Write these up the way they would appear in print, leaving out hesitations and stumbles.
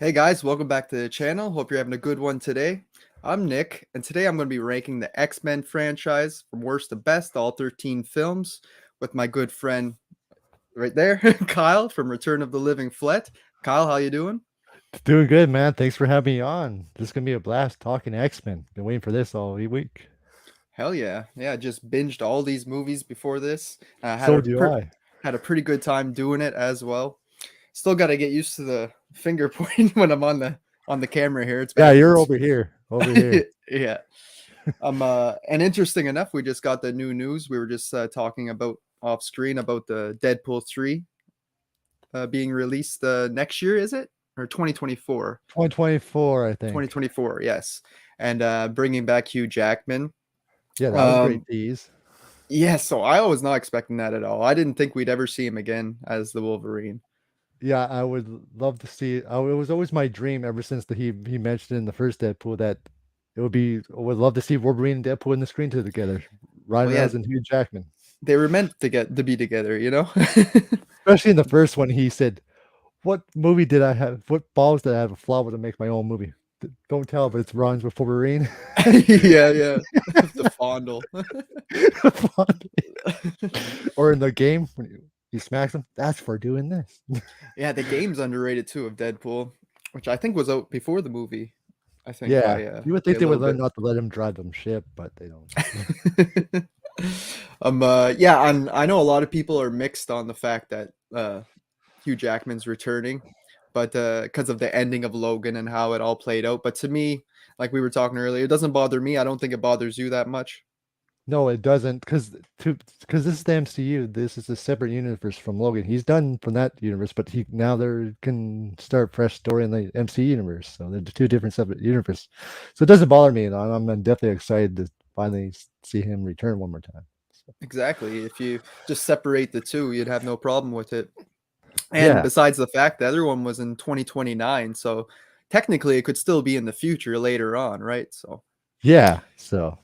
Hey guys, welcome back to the channel. Hope you're having a good one today. I'm Nick, and today I'm going to be ranking the X-Men franchise from worst to best, all 13 films, with my good friend right there, Kyle from Return of the Living Flett. Kyle, how you doing? Doing good, man. Thanks for having me on. This is gonna be a blast talking X-Men. Been waiting for this all week. Hell yeah. Yeah, just binged all these movies before this. So do I. Had a pretty good time doing it as well. Still got to get used to the finger pointing when I'm on the camera here. It's Yeah, you're backwards. over here. Over here. Yeah. And interesting enough, we just got the new news. We were just talking about off screen about the Deadpool 3 being released next year, is it? Or 2024? 2024, I think. 2024, yes. And bringing back Hugh Jackman. Yeah, that was a great Um, tease. yeah, so I was not expecting that at all. I didn't think we'd ever see him again as the Wolverine. Yeah, I would love to see. It was always my dream ever since he mentioned in the first Deadpool that it would be. I would love to see Wolverine and Deadpool in the screen together. Ryan Well, yeah, Reynolds and Hugh Jackman. they were meant to be together, you know? Especially in the first one, he said, "What movie did I have? What balls did I have a flaw to make my own movie? Don't tell, but it's rhymes with Wolverine." Yeah, yeah. The fondle. Or in the game when he smacks him, that's for doing this. Yeah, the game's underrated too of Deadpool, which I think was out before the movie. I think Yeah, by you would a think they would little learn bit. not to let him drive them ship, but they don't. Yeah, and I know a lot of people are mixed on the fact that Hugh Jackman's returning, but because of the ending of Logan and how it all played out. But to me, like we were talking earlier, it doesn't bother me. I don't think it bothers you that much. No, it doesn't, because this is the MCU. This is a separate universe from Logan. He's done from that universe, but he now there can start fresh story in the MC universe. So they're two different separate universes. So it doesn't bother me, and I'm definitely excited to finally see him return one more time. So, Exactly. If you just separate the two, you'd have no problem with it. And yeah, besides the fact the other one was in 2029, so technically it could still be in the future later on, right? So yeah. So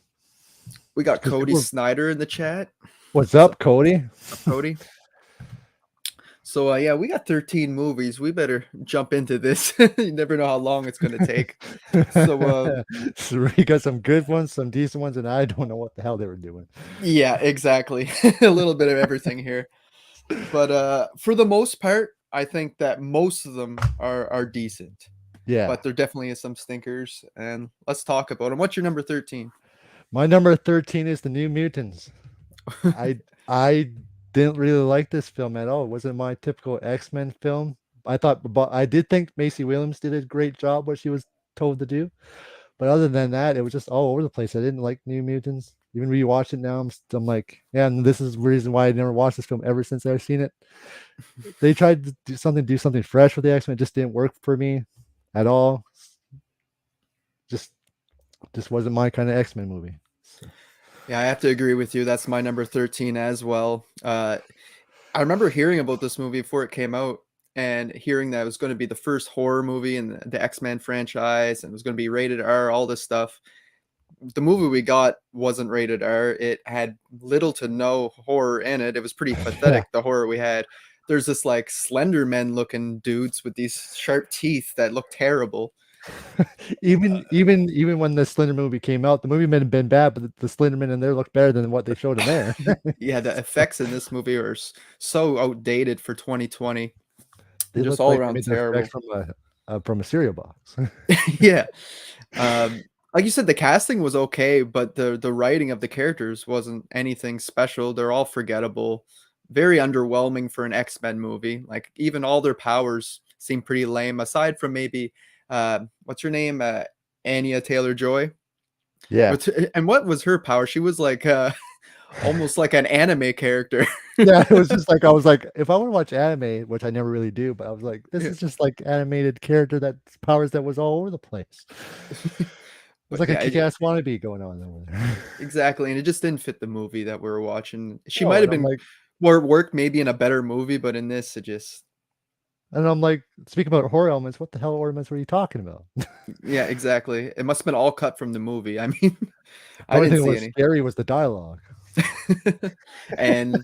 we got because Cody people, Snyder in the chat. what's What's up, up, Cody? Cody? So yeah, we got 13 movies. We better jump into this. You never know how long it's gonna take. So So we got some good ones, some decent ones, and I don't know what the hell they were doing. yeah, exactly. A little bit of everything here. But for the most part, I think that most of them are decent. Yeah. But there definitely is some stinkers, and let's talk about them. What's your number 13? My number 13 is The New Mutants. I didn't really like this film at all. It wasn't my typical X-Men film. I thought, but I did think Macy Williams did a great job what she was told to do. But other than that, it was just all over the place. I didn't like New Mutants. Even rewatch it now, I'm like, yeah, and this is the reason why I never watched this film ever since I've seen it. They tried to do something fresh with the X-Men. It just didn't work for me at all. Just just wasn't my kind of X-Men movie. So, Yeah, I have to agree with you. That's my number 13 as well. I remember hearing about this movie before it came out and hearing that it was going to be the first horror movie in the X-Men franchise and it was going to be rated R, all this stuff. The movie we got wasn't rated R. It had little to no horror in it. It was pretty yeah. pathetic, the horror we had. There's this like Slender Men looking dudes with these sharp teeth that look terrible. Even when the Slender movie came out, the movie may have been bad, but the Slenderman in there looked better than what they showed in there. Yeah, the effects in this movie are so outdated for 2020 They and just look all like they around made the effects terrible. from a cereal box. Yeah. Like you said, the casting was okay, but the writing of the characters wasn't anything special. They're all forgettable, very underwhelming for an X-Men movie. Like even all their powers seem pretty lame, aside from maybe what's her name? Anya Taylor-Joy. Yeah, And what was her power? She was like almost like an anime character. yeah. It was just like I was like, if I want to watch anime, which I never really do, but I was like, this Yeah. is just like animated character that powers that was all over the place. It was But like a yeah, kick-ass wannabe going on over there. exactly, and it just didn't fit the movie that we were watching. She No, might have and I'm been like, more worked maybe in a better movie, but in this, it just speaking about horror elements, what the hell ornaments were you talking about? yeah, exactly. It must have been all cut from the movie. I mean, The I only didn't thing that see was any. scary was the dialogue. And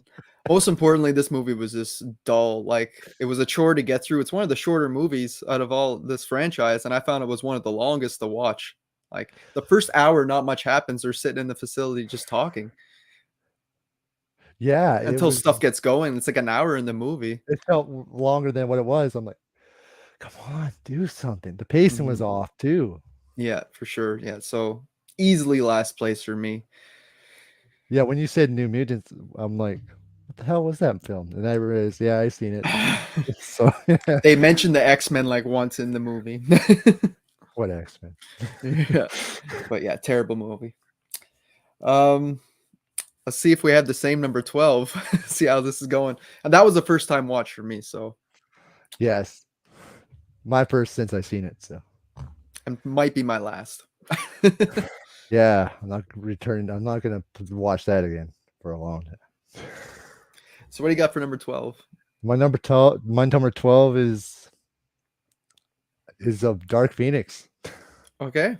Most importantly, this movie was just dull. Like, it was a chore to get through. It's one of the shorter movies out of all this franchise, and I found it was one of the longest to watch. Like, the first hour, not much happens. They're sitting in the facility just talking Yeah, until stuff gets going. It's like an hour in the movie. it felt longer than what it was. I'm like, come on, do something. The pacing was Mhm. off too. Yeah, for sure. Yeah, so easily last place for me. Yeah, when you said New Mutants, I'm like, what the hell was that film? And I realized, yeah, I seen it. So yeah. They mentioned the X-Men like once in the movie. What X-Men? Yeah. But yeah, terrible movie. Um, let's see if we have the same number 12. See how this is going. And that was the first time watch for me, so Yes, my first since I seen it. So it might be my last. yeah, I'm not returning. I'm not gonna watch that again for a long time. So what do you got for number 12? My number 12 is of Dark Phoenix. Okay.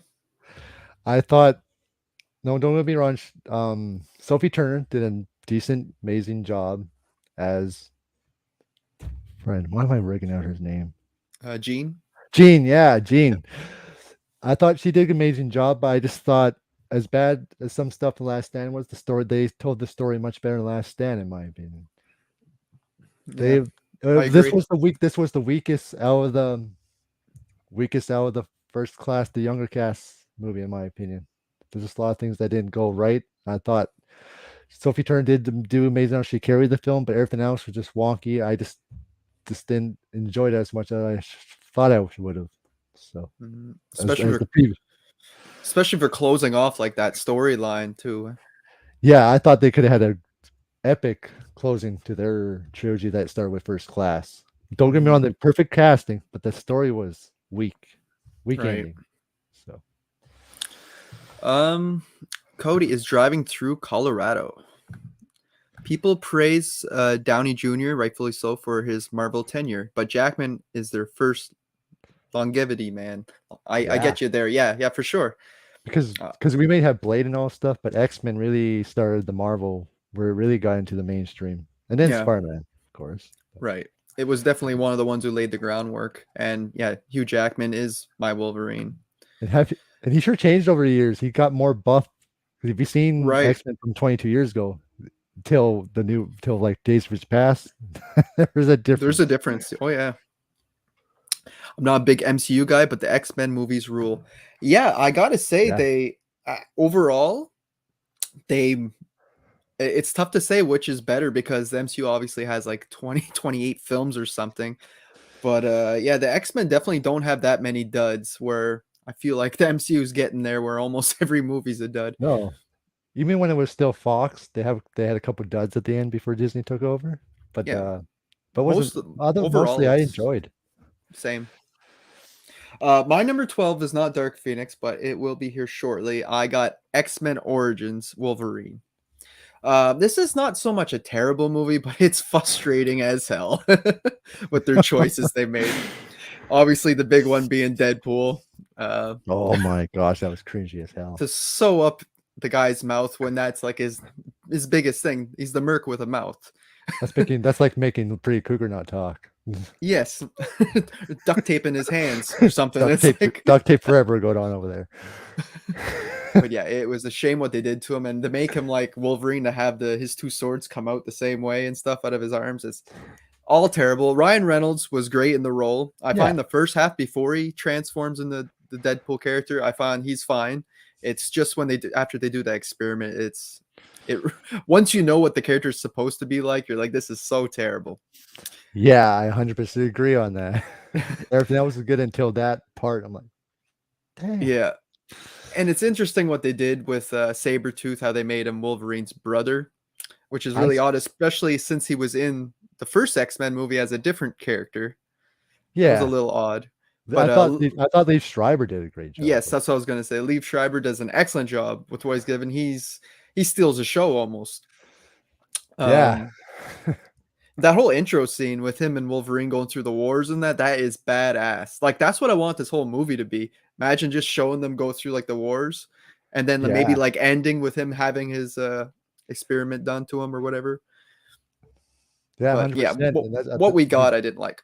I thought, no, don't get me wrong. Sophie Turner did a decent, amazing job as friend. Why am I rigging out his name? Gene? Jean. Yeah, Yeah. Jean. I thought she did an amazing job, but I just thought, as bad as some stuff in Last Stand was, the story they told the story much better in Last Stand, in my opinion. Yeah, They I this agree. was the weak. This was the weakest out of the first class, the younger cast movie, in my opinion. There's just a lot of things that didn't go right. I thought Sophie Turner did do amazing. She carried the film, but everything else was just wonky. I just didn't enjoy it as much as I thought I would have. So Mhm. as the previous, Especially for closing off like that storyline too. yeah, I thought they could have had a epic closing to their trilogy that started with First Class. Don't get me Mhm. wrong, the perfect casting, but the story was weak Right. ending. So Um, Cody is driving through Colorado. People praise Downey Jr., rightfully so, for his Marvel tenure, but Jackman is their first longevity man. I yeah, get you there. Yeah, yeah, for sure. because Uh, because we may have Blade and all stuff, but X-Men really started the Marvel where it really got into the mainstream, and then yeah, Spider-Man, of course. But, right. It was definitely one of the ones who laid the groundwork. And yeah, Hugh Jackman is my Wolverine. and he sure changed over the years. He got more buff. Have you seen Right. X-Men from 22 years ago till like Days of His Past? There's a There's a difference. difference. Oh yeah. I'm not a big MCU guy, but the X-Men movies rule. Yeah, I got to say Yeah. they overall they it's tough to say which is better because the MCU obviously has like 20 28 films or something. But yeah, the X-Men definitely don't have that many duds where I feel like the MCU is getting there where almost every movie's a dud. No, you mean when it was still Fox? They had a couple duds at the end before Disney took over, but Yeah, wasn't mostly overall I it's enjoyed. same. My number 12 is not Dark Phoenix, but it will be here shortly. I got X-Men Origins Wolverine. This is not so much a terrible movie, but it's frustrating as hell with their choices they made. Obviously, the big one being Deadpool. Uh, Oh my gosh, that was cringy as hell. to sew up the guy's mouth when that's like his biggest thing. He's the merc with a mouth. That's like making Pretty Cougar not talk. Yes, duct tape in his hands or something. duct It's tape, like, duct tape forever going on over there. but yeah, it was a shame what they did to him, and to make him like Wolverine to have his two swords come out the same way and stuff out of his arms is all terrible. Ryan Reynolds was great in the role. I Yeah, find the first half before he transforms into the Deadpool character, I find he's fine. It's just when after they do that experiment, it once you know what the character is supposed to be like, you're like, this is so terrible. yeah, I 100% agree on that. Everything else was good until that part. I'm like, dang. Yeah. And it's interesting what they did with Sabretooth, how they made him Wolverine's brother, which is I really odd, especially since he was in the first X-Men movie as a different character. That was a yeah, little odd. I But thought I thought Lee Schreiber did a great job yes, with. that's what I was gonna say. Liev Schreiber does an excellent job with what he's given. He steals a show almost. Yeah, Um, that whole intro scene with him and Wolverine going through the wars and that is badass. Like that's what I want this whole movie to be. Imagine just showing them go through like the wars, and then maybe yeah. like ending with him having his experiment done to him or whatever. Yeah, But yeah, 100%. And what we got, I didn't like.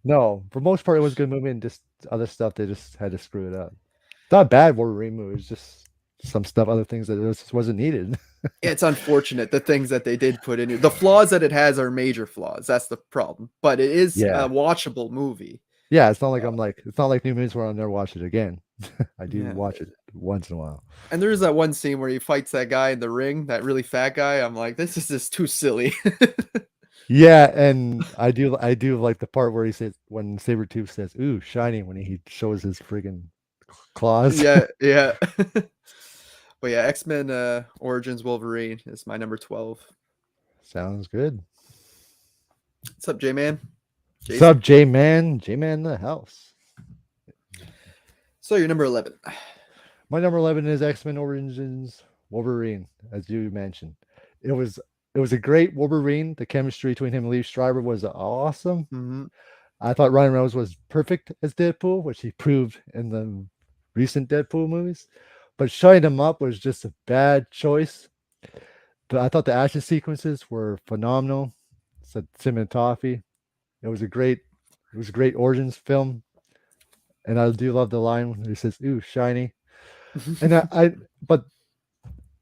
no, for most part, it was a good movie, and just other stuff they just had to screw it up. It's not a bad Wolverine movie. It's just some stuff, other things that just wasn't needed. It's unfortunate the things that they did put in here. The flaws that it has are major flaws. That's the problem. But it is a Yeah, watchable movie. yeah. It's not like Uh, it's not like new movies where I'll never watch it again. I do yeah. watch it once in a while. And there's that one scene where he fights that guy in the ring, that really fat guy. I'm like, this is just too silly. Yeah, and I do like the part where he says when Sabretooth says, "Ooh, shiny," when he shows his friggin' claws. Yeah, yeah. But yeah, X-Men Origins Wolverine is my number 12. Sounds good. What's up, J-Man? What's up, Jason? J-Man? J-Man in the house. So you're number 11. My number 11 is X-Men Origins Wolverine, as you mentioned. It was it was a great Wolverine. The chemistry between him and Lee Schreiber was awesome. Hmm. I thought Ryan Reynolds was perfect as Deadpool, which he proved in the recent Deadpool movies. But shutting him up was just a bad choice. But I thought the action sequences were phenomenal. Said cinematography. It was a great origins film. And I do love the line when he says, "Ooh, shiny." And but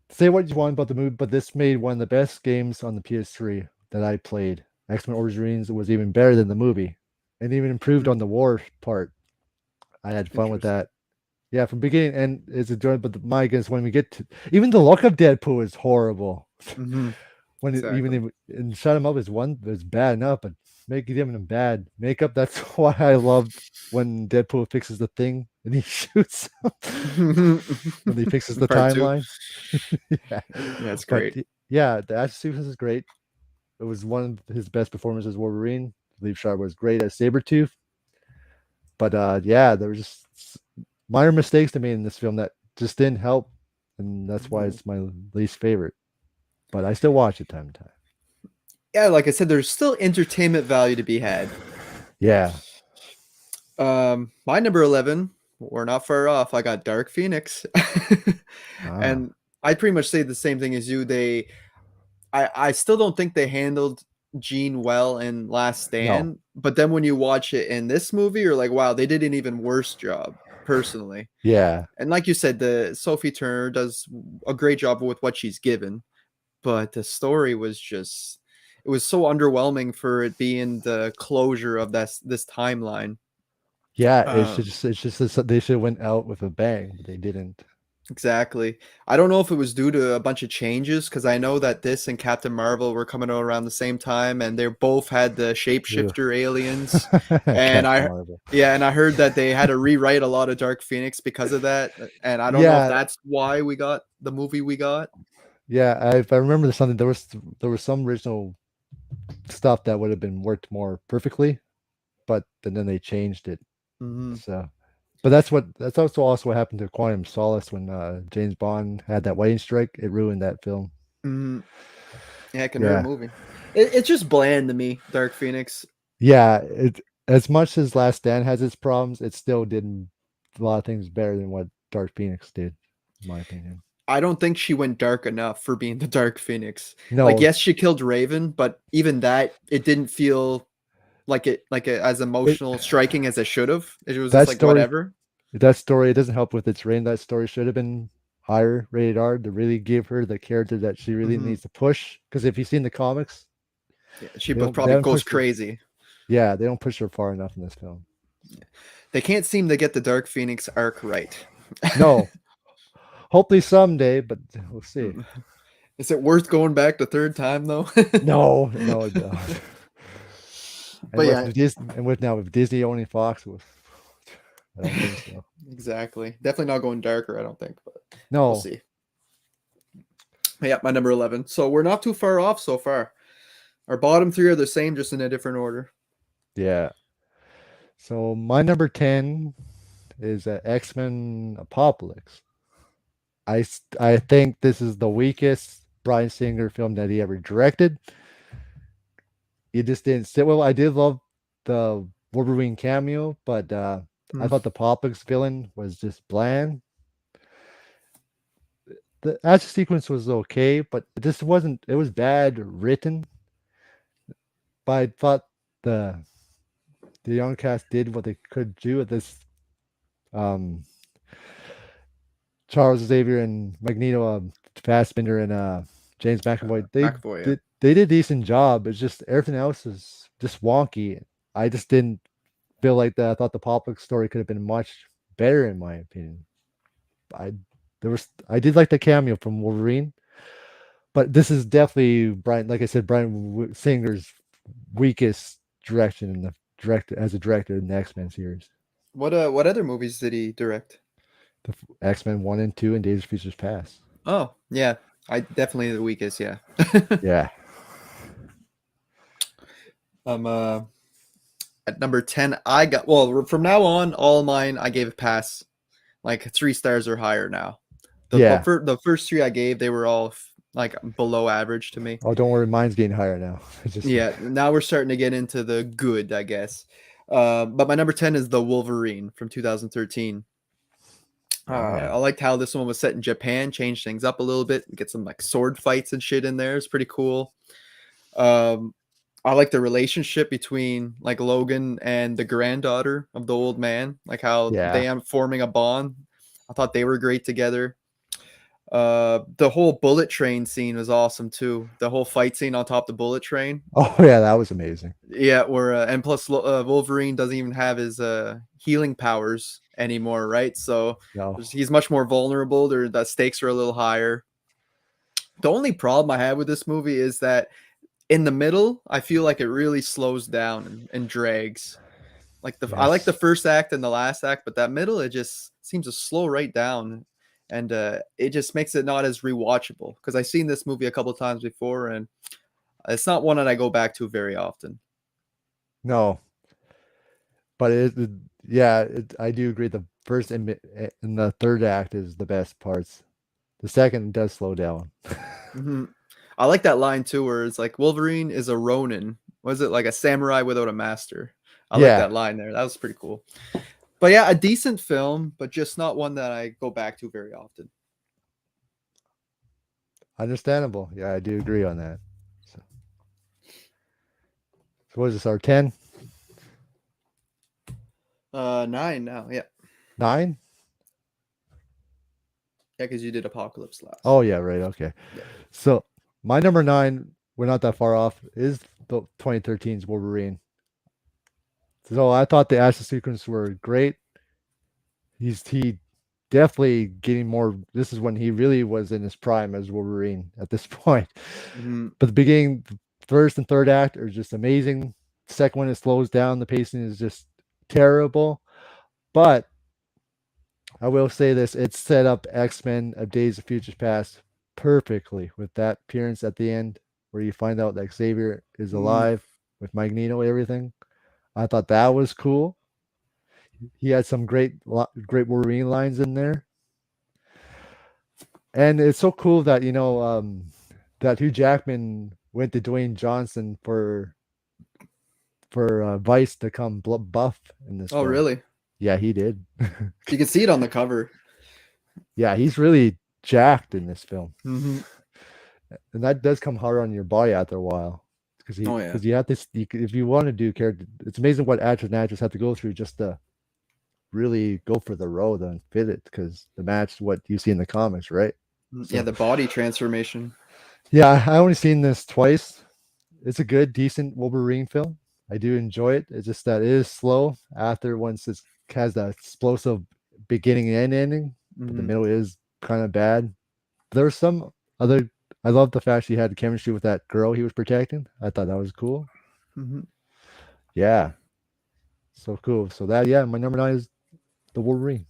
say what you want about the movie, but this made one of the best games on the PS3 that I played. X-Men Origins was even better than the movie, and even improved on the war part. I had fun with Interesting. that. Yeah, from beginning and it's enjoyable. But my goodness, when we get to even the look of Deadpool is horrible. Hmm. When it, even Exactly. if, and shut him up is bad enough, but making him bad makeup. That's why I loved when Deadpool fixes the thing and he shoots when he fixes the Part two. timeline. Yeah, Yeah, it's but great. yeah, the action sequence is great. It was one of his best performances as Wolverine. Leaf Sharp was great as Sabretooth. But yeah, there were just minor mistakes to me in this film that just didn't help. And that's why Mhm. it's my least favorite. But I still watch it time to time. Yeah, like I said, there's still entertainment value to be had. Yeah. My number 11, we're not far off. I got Dark Phoenix. Ah. And I pretty much say the same thing as you. I still don't think they handled Jean well in Last No. Stand, but then when you watch it in this movie, you're like, wow, they did an even worse job, personally. Yeah. And like you said, the Sophie Turner does a great job with what she's given, but the story was just it was so underwhelming for it being the closure of this timeline. Yeah. Um, It's just that they should have went out with a bang, but they didn't. exactly. I don't know if it was due to a bunch of changes because I know that this and Captain Marvel were coming out around the same time, and they both had the Ugh. shapeshifter aliens. And Captain I Marvel. yeah, and I heard that they had to rewrite a lot of Dark Phoenix because of that. And I don't know if Yeah. that's why we got the movie we got. Yeah. If I remember something, there was some original stuff that would have been worked more perfectly, but then they changed it. Hmm. So, but that's also what happened to Quantum of Solace when James Bond had that lightning strike. It ruined that film. Hmm. Yeah, it can hurt a Yeah, movie. It's just bland to me, Dark Phoenix. yeah. It as much as Last Stand has its problems, it still did a lot of things better than what Dark Phoenix did, in my opinion. I don't think she went dark enough for being the Dark Phoenix. Like, No, yes, she killed Raven, but even that, it didn't feel as it emotional striking as it should have. It was just that like story whatever. that story it doesn't help with its rating. That story should have been higher rated R to really give her the character that she really Hmm. needs to push. Because if you've seen the comics, Yeah, she they probably haven't goes pushed her. crazy. Yeah, they don't push her far enough in this film. They can't seem to get the Dark Phoenix arc right. No, hopefully someday, but we'll see. Is it worth going back the third time though? No, no, no. But And with yeah, Disney, and with now with Disney owning Fox, I don't think so. exactly. Definitely not going darker, I don't think, but we'll No, see. But yeah, my number 11. So we're not too far off so far. Our bottom three are the same, just in a different order. yeah. So my number 10 is X-Men Apocalypse. I think this is the weakest Bryan Singer film that he ever directed. It just didn't sit well. I did love the Wolverine cameo, but I Hmm. thought the Apocalypse villain was just bland. The action sequence was okay, but this wasn't. It was bad written. but I thought the the young cast did what they could do with this. Um, Charles Xavier and Magneto, Fassbender and James McAvoy, McAvoy. Yeah. they did a decent job. It's just everything else is just wonky. I just didn't feel like that. I thought the public story could have been much better, in my opinion. I I did like the cameo from Wolverine, but this is definitely Brian. Like I said, Singer's weakest direction in the director as a director in the X-Men series. What other movies did he direct? The X-Men 1 and 2 and Days of Futures Past. Oh, yeah. I definitely the weakest, yeah. Yeah. At number 10, I got from now on, all mine I gave a pass. Like 3 stars or higher now. The first 3 I gave, they were all like below average to me. Oh, don't worry, mine's getting higher now. Yeah, now we're starting to get into the good, I guess. But my number 10 is The Wolverine from 2013. Yeah. I liked how this one was set in Japan, changed things up a little bit, get some like sword fights and shit in there. It's pretty cool. I like the relationship between like Logan and the granddaughter of the old man, like how they are forming a bond. I thought they were great together. The whole bullet train scene was awesome too. The whole fight scene on top of the bullet train. Oh yeah, that was amazing. Yeah, where and plus Wolverine doesn't even have his healing powers anymore, right? So he's much more vulnerable. The stakes are a little higher. The only problem I have with this movie is that in the middle, I feel like it really slows down and drags. Like I like the first act and the last act, but that middle, it just seems to slow right down, and it just makes it not as rewatchable. Because I've seen this movie a couple times before, and it's not one that I go back to very often. No, but I do agree. The first and the third act is the best parts. The second does slow down. Mm-hmm. I like that line too, where it's like Wolverine is a Ronin. Was it like a samurai without a master? I like that line there. That was pretty cool. But yeah, a decent film, but just not one that I go back to very often. Understandable. Yeah, I do agree on that. So what is this, our 10? 9 now, yeah. 9? Yeah, because you did Apocalypse last. Oh yeah, right. Okay. Yeah. So my number 9, we're not that far off, is the 2013's Wolverine. So I thought the action sequences were great. He definitely getting more. This is when he really was in his prime as Wolverine at this point. Mm-hmm. But the beginning, first and third act are just amazing. Second one, it slows down. The pacing is just terrible. But I will say this: it set up X-Men of Days of Futures Past perfectly with that appearance at the end where you find out that Xavier is alive with Magneto, everything. I thought that was cool. He had some great Wolverine lines in there. And it's so cool that, that Hugh Jackman went to Dwayne Johnson for Vice to come buff in this film. Really? Yeah, he did. You can see it on the cover. Yeah, he's really jacked in this film. Mm-hmm. And that does come hard on your body after a while. Because you have this, if you want to do character, it's amazing what actors and actors have to go through just to really go for the role and fit it, because the match what you see in the comics, right? Yeah, the body transformation. Yeah, I only seen this twice. It's a good, decent Wolverine film. I do enjoy it. It's just that it is slow after once it has that explosive beginning and ending. Mm-hmm. But the middle is kind of bad. There's some other. I love the fact she had chemistry with that girl he was protecting. I thought that was cool. Mm-hmm. Yeah, so cool. So that my number 9 is the Wolverine.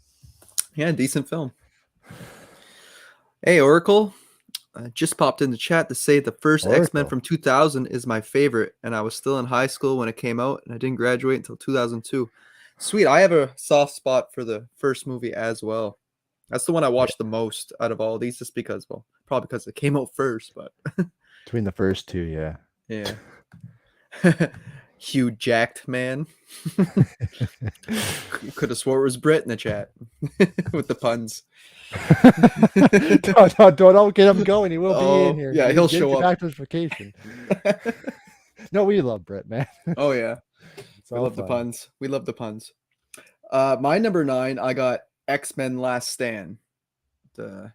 Yeah, decent film. Hey, Oracle. I just popped in the chat to say the first X-Men from 2000 is my favorite, and I was still in high school when it came out, and I didn't graduate until 2002. Sweet. I have a soft spot for the first movie as well. That's the one I watched the most out of all these, just because, well, probably because it came out first, but between the first two, yeah. Hugh jacked man. Could have swore it was Brett in the chat with the puns. don't get him going. He will be in here. Yeah, he'll show up. Back to his vacation. No, we love Brett, man. Oh yeah, It's we all love the fun. puns. We love the puns. My number 9, I got X-Men Last Stand. The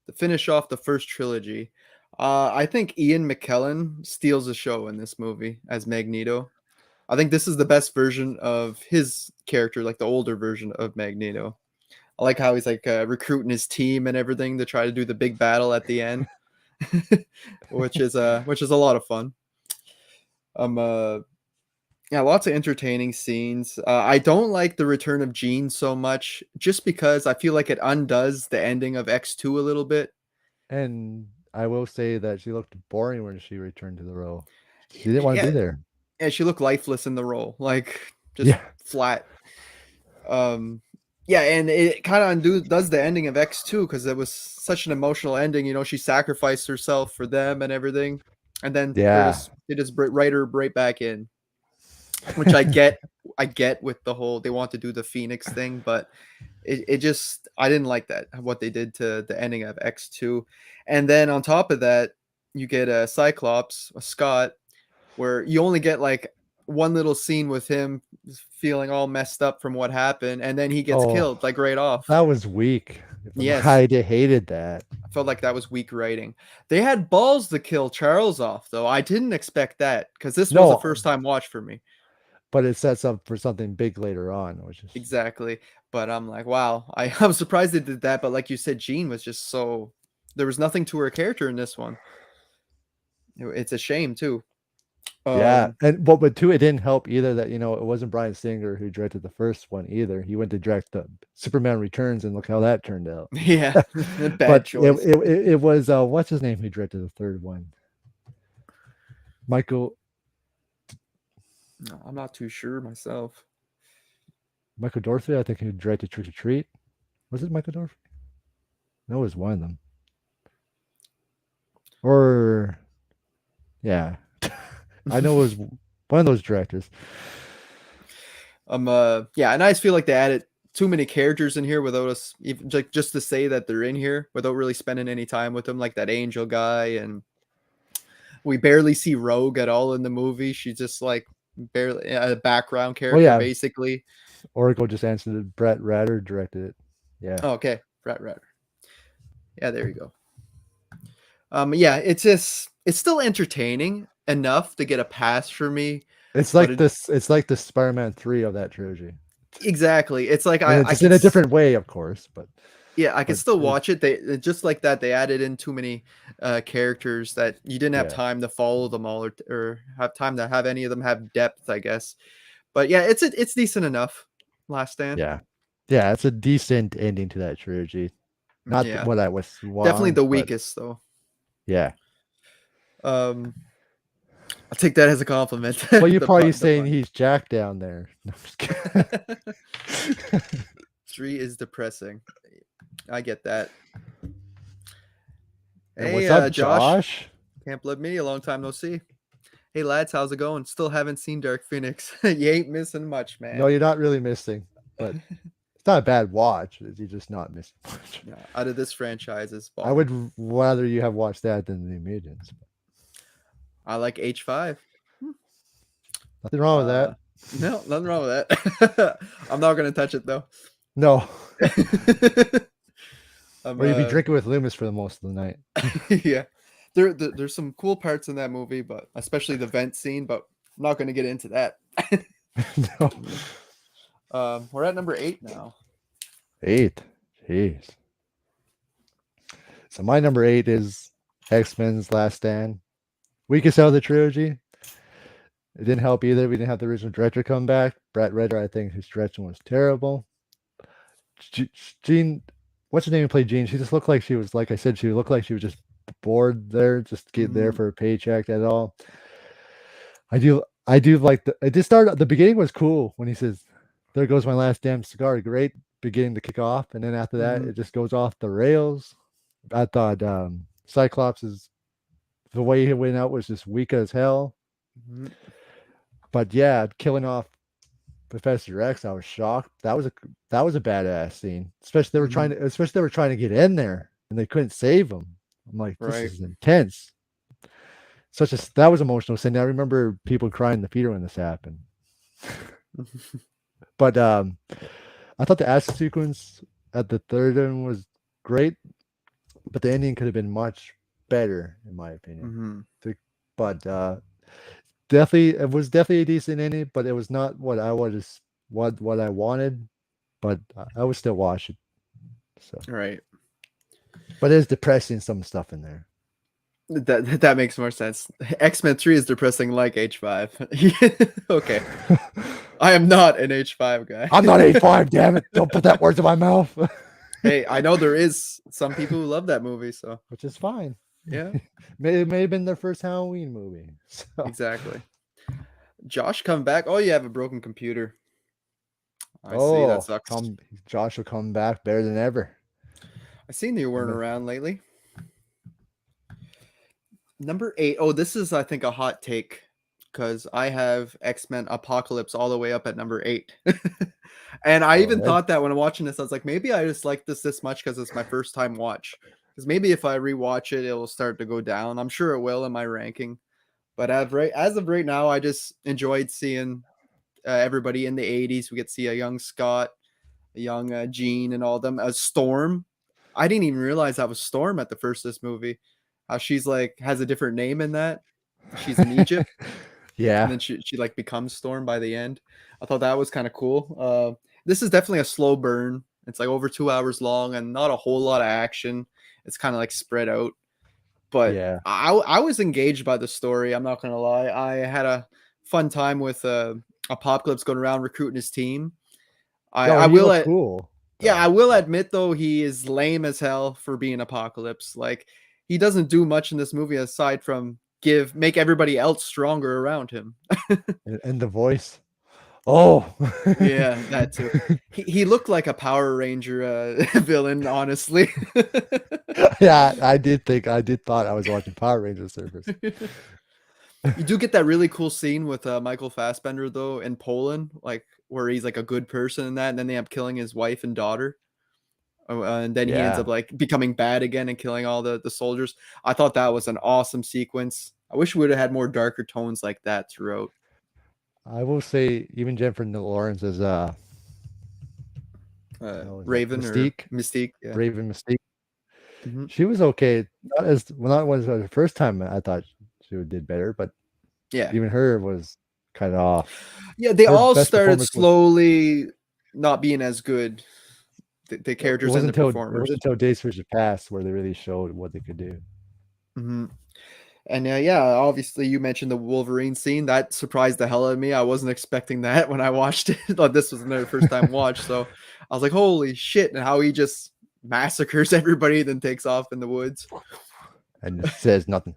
to finish off the first trilogy. I think Ian McKellen steals the show in this movie as Magneto. I think this is the best version of his character, like the older version of Magneto. I like how he's like recruiting his team and everything to try to do the big battle at the end, which is a lot of fun. Uh, yeah, lots of entertaining scenes. I don't like the return of Jean so much, just because I feel like it undoes the ending of X2 a little bit. And I will say that she looked boring when she returned to the role. She didn't want to Yeah, be there. and she looked lifeless in the role, like just Yeah. flat. Um, yeah, and it kind of does the ending of X2 because it was such an emotional ending. You know, she sacrificed herself for them and everything, and then Yeah. they just write her right back in, which I get. I get with the whole they want to do the Phoenix thing, but it just I didn't like that what they did to the ending of X2, and then on top of that, you get a Cyclops, a Scott, where you only get like one little scene with him feeling all messed up from what happened, and then he gets Oh, killed like right off. that was weak. Yes, I hated that. I felt like that was weak writing. They had balls to kill Charles off, though. I didn't expect that because this was a No, first time watch for me. but it sets up for something big later on, which is Exactly. But I'm like, wow, I'm surprised they did that. But like you said, Jean was just so there was nothing to her character in this one. It's a shame too. yeah. Um, And but too, it didn't help either that it wasn't Bryan Singer who directed the first one either. He went to direct the Superman Returns, and look how that turned out. yeah, bad But it, choice. it it it was what's his name who directed the third one? Michael No, I'm not too sure myself. Michael Dorothy, I think, who directed Trick or Treat. Was it Michael Dorothy? No, it was one of them. Or yeah, I know it was one of those directors. Yeah, and I just feel like they added too many characters in here without us even like just to say that they're in here without really spending any time with them, like that Angel guy, and we barely see Rogue at all in the movie. She's just like barely a background Oh character, yeah, basically. Oracle just answered it. Brett Ratter directed it. Yeah. Oh, okay, right. Yeah, there you go. Yeah, it's still entertaining enough to get a pass for me, It's but like this. It's like the Spider-Man 3 of that trilogy, exactly. It's like and it's I just in could a different way, of course. yeah, I could But still it's watch it. They just like that. They added in too many characters that you didn't have yeah, time to follow them all, or have time to have any of them have depth, I guess. But yeah, it's decent enough. Last Stand. yeah, yeah. It's a decent ending to that trilogy. Not Yeah, what I was definitely want, the but weakest though. yeah. Um, I'll take that as a compliment. Well, you're probably The saying pun. he's Jack down there. No, I'm just kidding. 3 is depressing. I get that. And Hey, what's up, Josh. Josh? Camp Blood Media, long time no see. Hey lads, how's it going? Still haven't seen Dark Phoenix. You ain't missing much, No, man. you're not really missing, but it's not a bad watch. You're just not missing much. Yeah, out of this franchise is I bomb. would rather you have watched that than the New Mutants. I like H5. Nothing wrong with that. No, nothing wrong with that. I'm not gonna touch it though. No, I'm or you'd be drinking with Loomis for the most of the night. yeah. There's some cool parts in that movie, but especially the vent scene, but I'm not gonna get into that. No. We're at number 8 now. 8. Jeez. So my number 8 is X-Men's Last Stand. Weakest out of the trilogy. It didn't help either. We didn't have the original director come back. Brett Redder, I think his direction was terrible. Jean, what's her name who played Jean? She just looked like she was, like I said, she looked like she was just bored there, just get there for a paycheck at all. I do like it just started, the beginning was cool when he says, "There goes my last damn cigar." Great beginning to kick off. And then after that, it just goes off the rails. I thought Cyclops is the way he went out was just weak as hell. But yeah, killing off Professor X, I was shocked. That was a badass scene. Especially they were trying to get in there and they couldn't save him. I'm like, this Right. is intense. that was emotional scene. I remember people crying in the theater when this happened. But I thought the action sequence at the third one was great, but the ending could have been much better, in my opinion. Hmm. But definitely, it was definitely a decent ending, but it was not what I was what I wanted. But I would still watch it. So, Right. but it's depressing some stuff in there. That makes more sense. X-Men 3 is depressing like H5. Okay. I am not an H5 guy. I'm not A5, damn it! Don't put that words in my mouth. Hey, I know there is some people who love that movie, so Which is fine. yeah, May have been their first Halloween movie. So. exactly. Josh, come back. Oh, you have a broken computer. I see. That Oh, sucks. Josh will come back better than ever. I seen you weren't around lately. Number 8. Oh, this is, I think, a hot take because I have X-Men Apocalypse all the way up at number 8. And I Go even ahead. thought that when I'm watching this, I was like, maybe I just like this much because it's my first time watch. Because maybe if I rewatch it, it'll start to go down. I'm sure it will in my ranking. But as of right now, I just enjoyed seeing everybody in the 80s. We get to see a young Scott, a young Jean, and all of them. Storm. I didn't even realize that was Storm at the first of this movie. How she's like has a different name in that. She's in Egypt, and Yeah. then she like becomes Storm by the end. I thought that was kind of cool. This is definitely a slow burn. It's like over 2 hours long and not a whole lot of action. It's kind of like spread out. But Yeah. I was engaged by the story. I'm not gonna lie. I had a fun time with Apocalypse going around recruiting his team. Yo, I he will looked cool. yeah, I Though. will admit though he is lame as hell for being Apocalypse. Like he doesn't do much in this movie aside from make everybody else stronger around him. And the voice. Oh. Yeah, that too. He looked like a Power Ranger villain, honestly. Yeah, I did thought I was watching Power Ranger Service. You do get that really cool scene with Michael Fassbender though in Poland, like where he's like a good person in that, and then they end up killing his wife and daughter. And then he ends Yeah. up like becoming bad again and killing all the soldiers. I thought that was an awesome sequence. I wish we would have had more darker tones like that throughout. I will say even Jennifer Lawrence is what was it? Raven or Mystique. Mystique, yeah. Raven Mystique. Hmm. She was okay. Not was the first time I thought she did better, but Yeah. even her was kind of off. Yeah, they Her all best started performance was slowly not being as good, the characters and the it wasn't performers. until Days of Future Past where they really showed what they could do. Hmm. And yeah, obviously you mentioned the Wolverine scene. That surprised the hell out of me. I wasn't expecting that when I watched it. Like, this was another first time watch, so I was like, "Holy shit!" And how he just massacres everybody, then takes off in the woods. And it says nothing.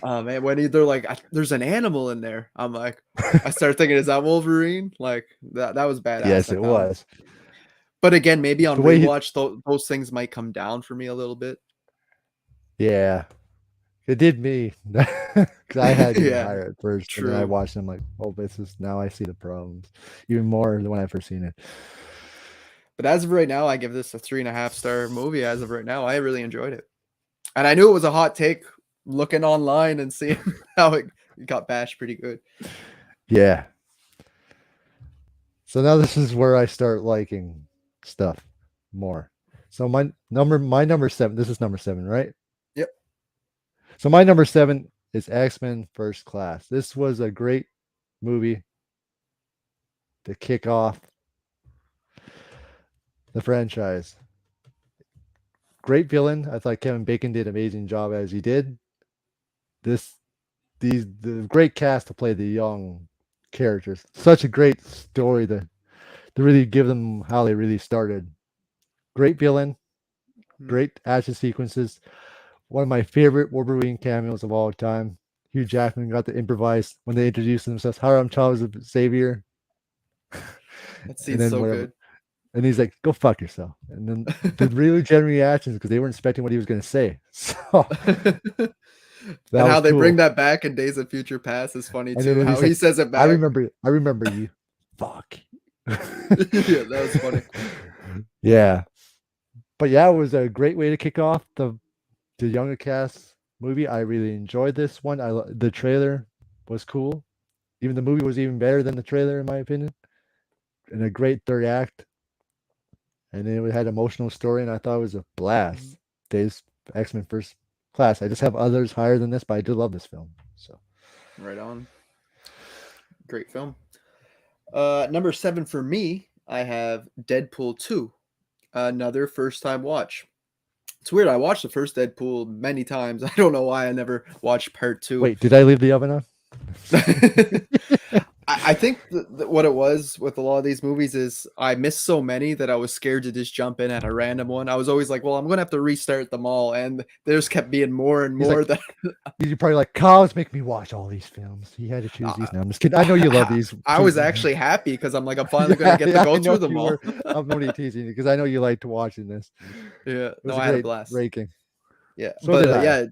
Oh man, when they're like, "There's an animal in there," I'm like, I started thinking, "Is that Wolverine?" Like that was badass. Yes, I it found. was. But again, maybe on The way he, rewatch, those things might come down for me a little bit. yeah, it did me. Because I had even Yeah, higher at first, and then I true. watched them like, oh, this is now I see the problems even more than when I first seen it. But as of right now, I give this a 3.5 star movie. As of right now, I really enjoyed it, and I knew it was a hot take. Looking online and seeing how it got bashed pretty good. Yeah. So now this is where I start liking stuff more. So my number 7. This is number 7, right? Yep. So my number 7 is X-Men First Class. This was a great movie to kick off the franchise. Great villain. I thought Kevin Bacon did an amazing job as he did. This the great cast to play the young characters. Such a great story to really give them how they really started. Great villain, Mhm. great action sequences. One of my favorite Wolverine cameos of all time. Hugh Jackman got to improvise when they introduced themselves. Hiram Charles Xavier, That and scene's then so whatever. good. And he's like, "Go fuck yourself." And then the really genuine reactions because they weren't expecting what he was going to say. So that And how was they bring cool. that back in Days of Future Past is funny And then too. when How he's he like, says it "I back. remember, I remember you." Fuck. Yeah, that was funny. Yeah, but yeah, it was a great way to kick off the younger cast. movie. I really enjoyed this one. The trailer was cool. Even the movie was even better than the trailer, in my opinion. And a great third act. And then it had emotional story, and I thought it was a Mhm. blast. Days X-Men First Class. I just have others higher than this, but I do love this film. So Right on. Great film. Number 7 for me, I have Deadpool 2, another first time watch. It's weird. I watched the first Deadpool many times. I don't know why I never watched part 2. wait, did I leave the oven on? I think what it was with a lot of these movies is I missed so many that I was scared to just jump in at a random one. I was always like, well, I'm going to have to restart them all. And there just kept being more and He's more like, that you're probably like, Kyle's make me watch all these films. He had to choose these. uh, No, I'm just kidding. I know you love these. I was actually happy because I'm like, I'm finally going to Yeah, get to yeah, go I know through them you all. were. I'm only teasing you because I know you liked watching this. Yeah, It no, was a I had a great blast. ranking. Yeah, So but did I. yeah,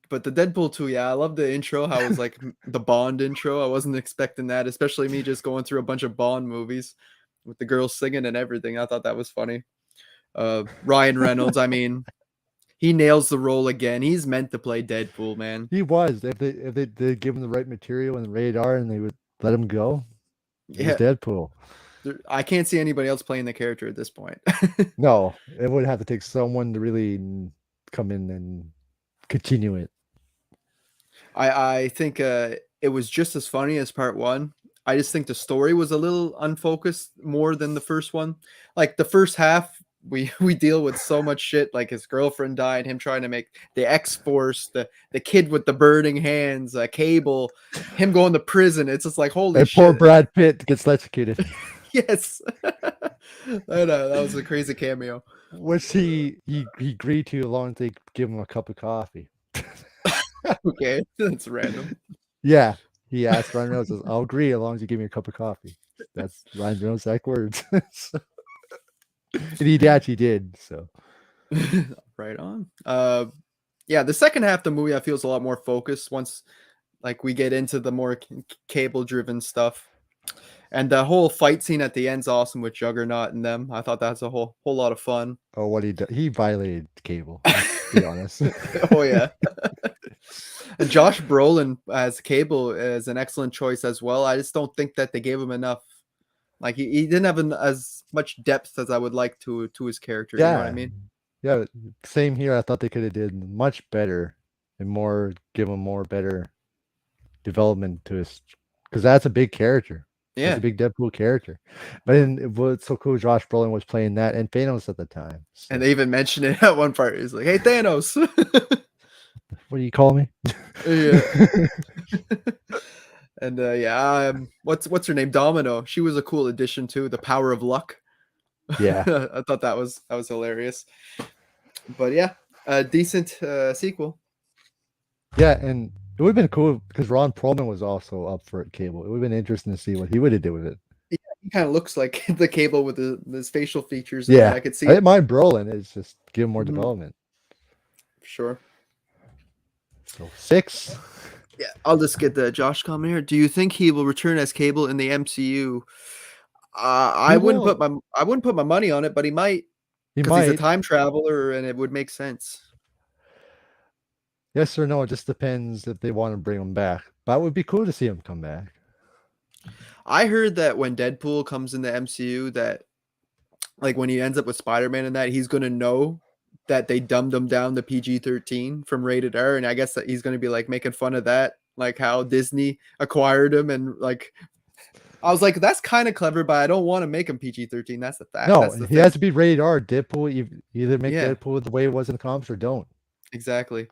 but the Deadpool 2, yeah, I love the intro. How it was like the Bond intro. I wasn't expecting that, especially me just going through a bunch of Bond movies with the girls singing and everything. I thought that was funny. Ryan Reynolds, I mean, he nails the role again. He's meant to play Deadpool, man. He was. If they did give him the right material and the radar and they would let him go, he was Yeah, Deadpool. I can't see anybody else playing the character at this point. No, it would have to take someone to really come in and continue it. I think it was just as funny as part one. I just think the story was a little unfocused more than the first one. Like the first half, we deal with so much shit, like his girlfriend died, him trying to make the X Force, the kid with the burning hands, Cable, him going to prison. It's just like holy And poor shit. Brad Pitt gets electrocuted. Yes, I know that was a crazy cameo. Which he agreed to as long as they give him a cup of coffee. Okay, that's random. Yeah, he asked Ryan Reynolds, says, "I'll agree as long as you give me a cup of coffee." That's Ryan Reynolds' exact words. So- and he actually did. So Right on. Yeah, the second half of the movie I feel is a lot more focused once like we get into the more cable driven stuff. And the whole fight scene at the end's awesome with Juggernaut and them. I thought that's a whole lot of fun. oh, what he did, he violated Cable. Let's be honest. Oh yeah. And Josh Brolin as Cable is an excellent choice as well. I just don't think that they gave him enough. Like he didn't have as much depth as I would like to his character. You know what I Yeah, mean? yeah. Same here. I thought they could have did much better and more, give him more better development to his, because that's a big character. That's a Yeah. big Deadpool character. But then what's so cool, Josh Brolin was playing that and Thanos at the time. And So they even mentioned it at one part. He's like, "Hey Thanos." what do you call me? Yeah. And yeah, what's her name? Domino. She was a cool addition too. The power of luck. Yeah. I thought that was hilarious. But yeah, a decent sequel. Yeah, and it would have been cool because Ron Perlman was also up for Cable. It would have been interesting to see what he would have did with it. Yeah, he kind of looks like the Cable with his facial features and that. Yeah, I could see I it. didn't mind Brolin. It's just give him more Mhm, development. for sure. So 6. Yeah, I'll just get the Josh comment here. Do you think he will return as Cable in the MCU? He will. I wouldn't put my money on it, but he might He because he's a might. time traveler and it would make sense. Yes or no. It just depends if they want to bring him back. But it would be cool to see him come back. I heard that when Deadpool comes in the MCU, that like when he ends up with Spider-Man and that, he's gonna know that they dumbed him down to PG-13 from rated R, and I guess that he's gonna be like making fun of that, like how Disney acquired him, and like I was like, that's kind of clever, but I don't want to make him PG-13. That's the fact. No, That's the he thing. has to be rated R. Deadpool, either make Yeah, Deadpool the way it was in the comics or don't. exactly.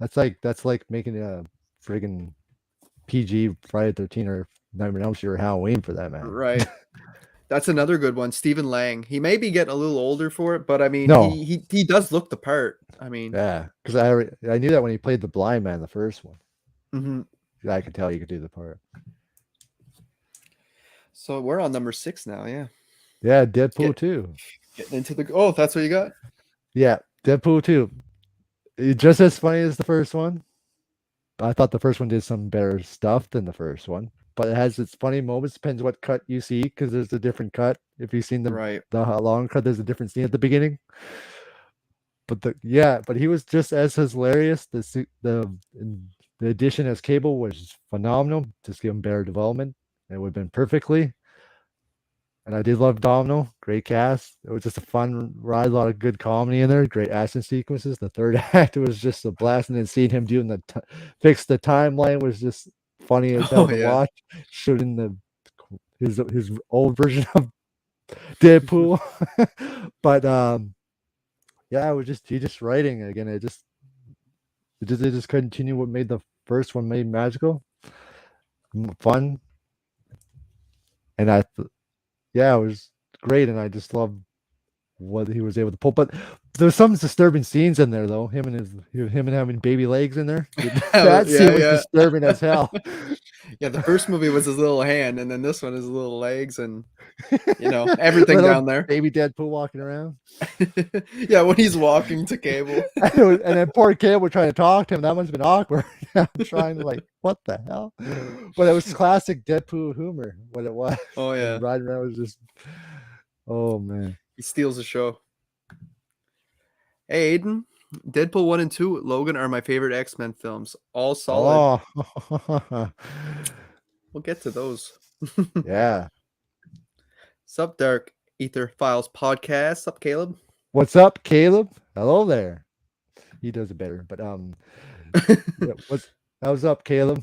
That's like making a friggin' PG Friday 13 or Nightmare on Elm Street or Halloween for that matter. Right. That's another good one. Stephen Lang. He may be getting a little older for it, but I mean, No, he does look the part. I mean, yeah, because I knew that when he played the blind man, the first one, mhm. I could tell he could do the part. So we're on number 6 now. Yeah, Yeah, Deadpool get 2. getting into the. Oh, that's what you got. Yeah, Deadpool 2. Just as funny as the first one. I thought the first one did some better stuff than the first one, but it has its funny moments. Depends what cut you see, because there's a different cut. If you've seen Right. the long cut, there's a different scene at the beginning. but he was just as hilarious. The addition as Cable was phenomenal. Just give him better development. It would have been perfectly. And I did love Domino. Great cast. It was just a fun ride. A lot of good comedy in there. Great action sequences. The third act was just a blast. And then seeing him doing fix the timeline was just funny as hell Oh to yeah. watch. Shooting his old version of Deadpool. But yeah, it was just he just writing again. It just continued what made the first one made magical, fun, and yeah, it was great, and I just loved what he was able to pull. But there's some disturbing scenes in there, though. Him and having baby legs in there. That scene was Yeah, disturbing as hell. yeah. The first movie was his little hand, and then this one is little legs, and everything Little down there. baby Deadpool walking around. Yeah, when he's walking to Cable. And then poor Cable trying to talk to him. That must have been awkward. I'm trying to what the hell? But it was classic Deadpool humor. What it was. Oh And yeah, riding around was just, oh man. he steals the show. Hey Aiden, Deadpool 1 and 2, Logan are my favorite X-Men films. All solid. Oh, We'll get to those. yeah. Sup, Dark Ether Files podcast. Sup, Caleb. What's up, Caleb? Hello there. He does it better, but yeah, how's up, Caleb?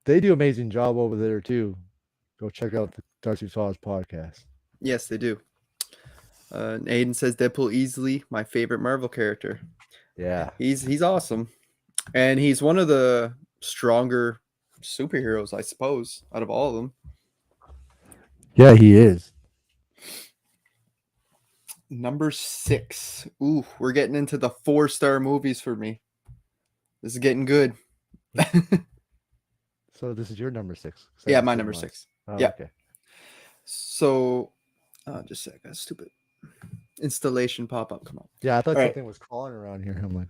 They do amazing job over there too. Go check out the Darcy Files podcast. Yes, they do. Aiden says Deadpool easily my favorite Marvel character. Yeah. He's awesome, and he's one of the stronger superheroes, I suppose, out of all of them. Yeah, he is. Number 6. Ooh, we're getting into the 4-star movies for me. This is getting good. So this is your number 6. Yeah, my number 6. Oh, yeah. Okay. So, just a second. Stupid installation pop up. Come on. Yeah, I thought All something was crawling around here. I'm like,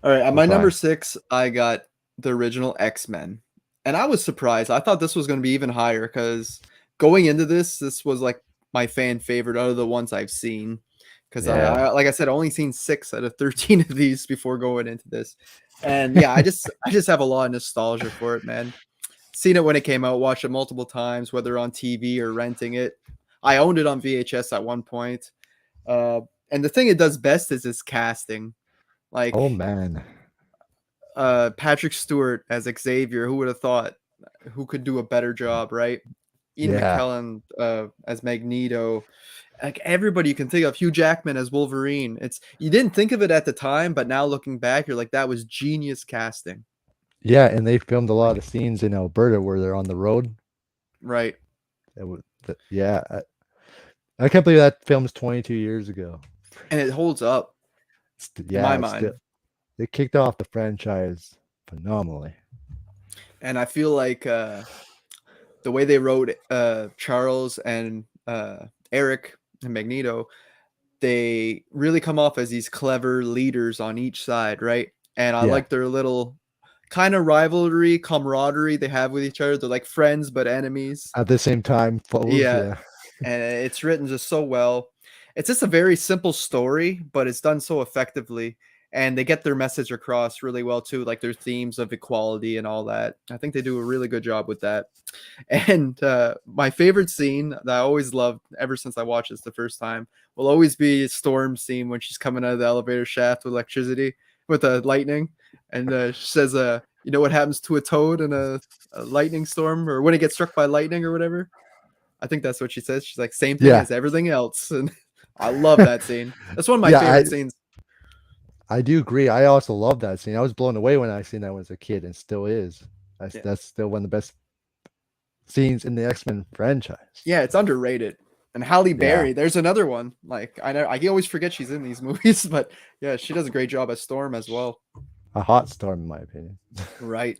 all right. At my fine. number 6, I got the original X-Men, and I was surprised. I thought this was going to be even higher because going into this was like my fan favorite out of the ones I've seen. Because Yeah. I, like I said, only seen 6 out of 13 of these before going into this, and yeah, I just have a lot of nostalgia for it, man. Seen it when it came out, watched it multiple times, whether on TV or renting it. I owned it on VHS at one point. And the thing it does best is its casting. Like, Oh man. Patrick Stewart as Xavier, who would have thought? Who could do a better job, right? Ian Yeah. McKellen as Magneto. Like everybody you can think of. Hugh Jackman as Wolverine. You didn't think of it at the time, but now looking back, you're like, that was genius casting. Yeah, and they filmed a lot of scenes in Alberta where they're on the road. Right. Yeah. I can't believe that film's 22 years ago. And it holds up. Yeah, in my mind. It kicked off the franchise phenomenally. And I feel like the way they wrote Charles and Eric and Magneto, they really come off as these clever leaders on each side, right? And I like their little kind of rivalry, camaraderie they have with each other. They're like friends but enemies at the same time. Foes, yeah. And it's written just so well. It's just a very simple story, but it's done so effectively, and they get their message across really well too, like their themes of equality and all that. I think they do a really good job with that. And my favorite scene that I always loved ever since I watched this the first time will always be Storm's scene when she's coming out of the elevator shaft with electricity, with lightning, and she says, you know what happens to a toad in a lightning storm, or when it gets struck by lightning or whatever. I think that's what she says. She's like, same thing as everything else. And I love that scene. That's one of my favorite scenes. I do agree. I also love that scene. I was blown away when I seen that when I was a kid, and still is. That's still one of the best scenes in the X-Men franchise. Yeah, it's underrated. And Halle Berry, there's another one. Like I always forget she's in these movies, but yeah, she does a great job as Storm as well. A hot Storm, in my opinion. Right.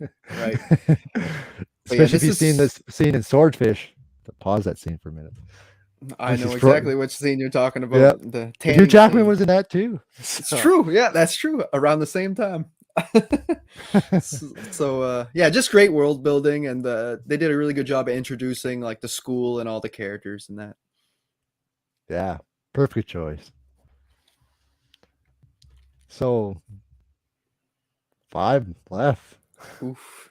Especially if you've seen this scene in Swordfish. Pause that scene for a minute. I know exactly which scene you're talking about. Yeah. The Hugh Jackman was in that too. It's true. Yeah, that's true. Around the same time. So yeah, just great world building, and they did a really good job of introducing like the school and all the characters and that. Yeah, perfect choice. So 5 left. Oof.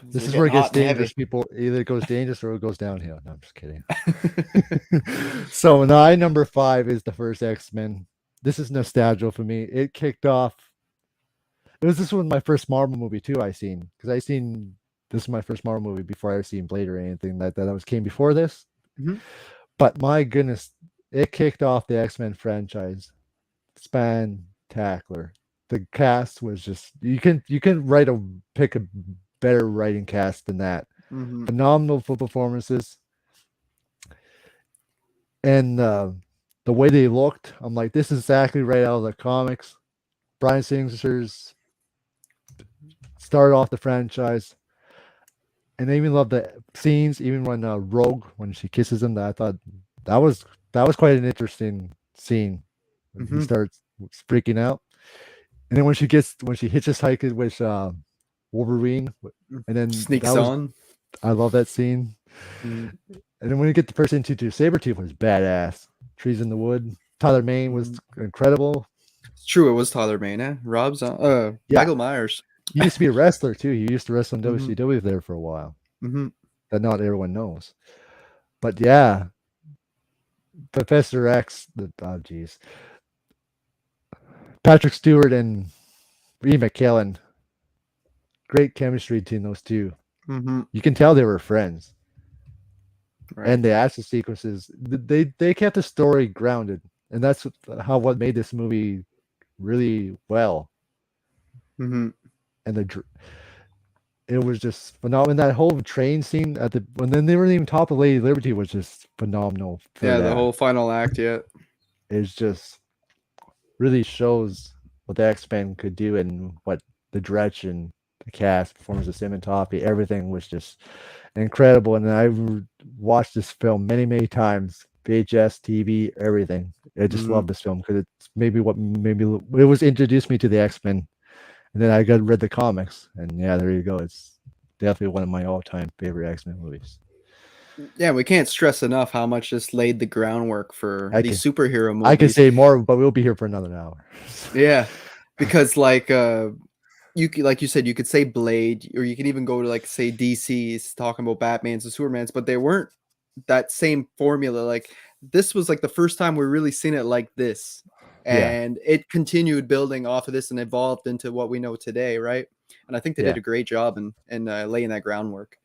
This We're is where getting it gets hot and dangerous. heavy. People either it goes dangerous or it goes downhill. No, I'm just kidding. So my number 5 is the first X-Men. This is nostalgia for me. It kicked off. This was my first Marvel movie too. I seen because I seen this is my first Marvel movie before I seen Blade or anything like that. That was came before this. Mhm. But my goodness, it kicked off the X-Men franchise. Spectacular. The cast was just you can pick a better writing cast than that. Mhm. Phenomenal performances and the way they looked. I'm like, this is exactly right out of the comics. Bryan Singer's started off the franchise, and I even love the scenes. Even when Rogue, when she kisses him, that I thought that was that was quite an interesting scene. When he Mhm. starts freaking out, and then when she hitchhikes with Wolverine, and then that Sneaks was on. I love that scene. Mhm. And then when you get the first into Sabretooth was badass. Trees in the Wood. Tyler Mane was Mhm. incredible. It's true. It was Tyler Mane. Eh? Yeah, Michael Myers. he used to be a wrestler too. He used to wrestle in Mhm. WCW there for a while. Mhm. That not everyone knows. But yeah, Professor X. Oh, geez. Patrick Stewart and Ian McKellen. Great chemistry between those two. Mhm. You can tell they were friends. Right. And the action sequences, they kept the story grounded, and that's what made this movie really well. Mhm. And it was just phenomenal. And that whole train scene when then they weren't even top of Lady Liberty was just phenomenal for Yeah, the that. whole final act. Yeah. It's just really shows what the X-Men could do and what the direction, the cast, performance of cinematography, everything was just incredible. And I watched this film many, many times, VHS, TV, everything. I just Mhm. love this film because it's maybe it was introduced me to the X-Men, and then I got read the comics, and yeah, there you go. It's definitely one of my all-time favorite X-Men movies. Yeah, we can't stress enough how much this laid the groundwork for I these can superhero I can movies. say more, but we'll be here for another hour. Yeah, because like you said, you could say Blade, or you could even go to like say DC's talking about Batman's and Superman's, but they weren't that same formula. Like this was like the first time we're really seeing it like this, Yeah, and it continued building off of this and evolved into what we know today, right? And I think they did yeah. a great job in laying that groundwork.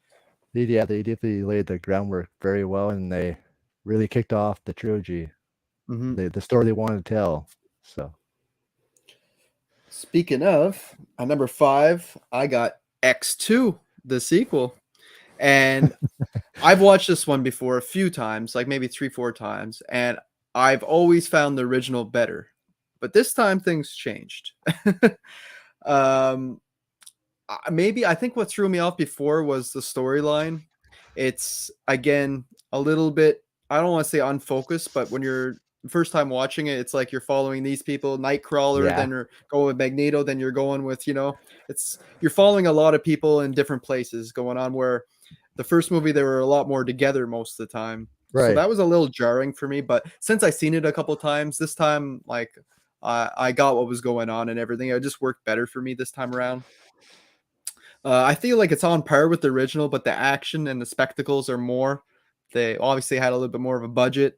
They definitely laid the groundwork very well, and they really kicked off the trilogy, Hmm. the story they wanted to tell. So Speaking of, at number 5, I got X2, the sequel. And I've watched this one before a few times, like maybe 3, 4 times, and I've always found the original better. But this time things changed. um, maybe I think what threw me off before was the storyline. It's again a little bit, I don't want to say unfocused, but when you're first time watching it, it's like you're following these people, Nightcrawler, yeah, then you're going with Magneto, then you're going with, it's you're following a lot of people in different places going on where the first movie they were a lot more together most of the time. So right. that was a little jarring for me, but since I seen it a couple times, this time like I got what was going on and everything. It just worked better for me this time around. I feel like it's on par with the original, but the action and the spectacles are more. They obviously had a little bit more of a budget,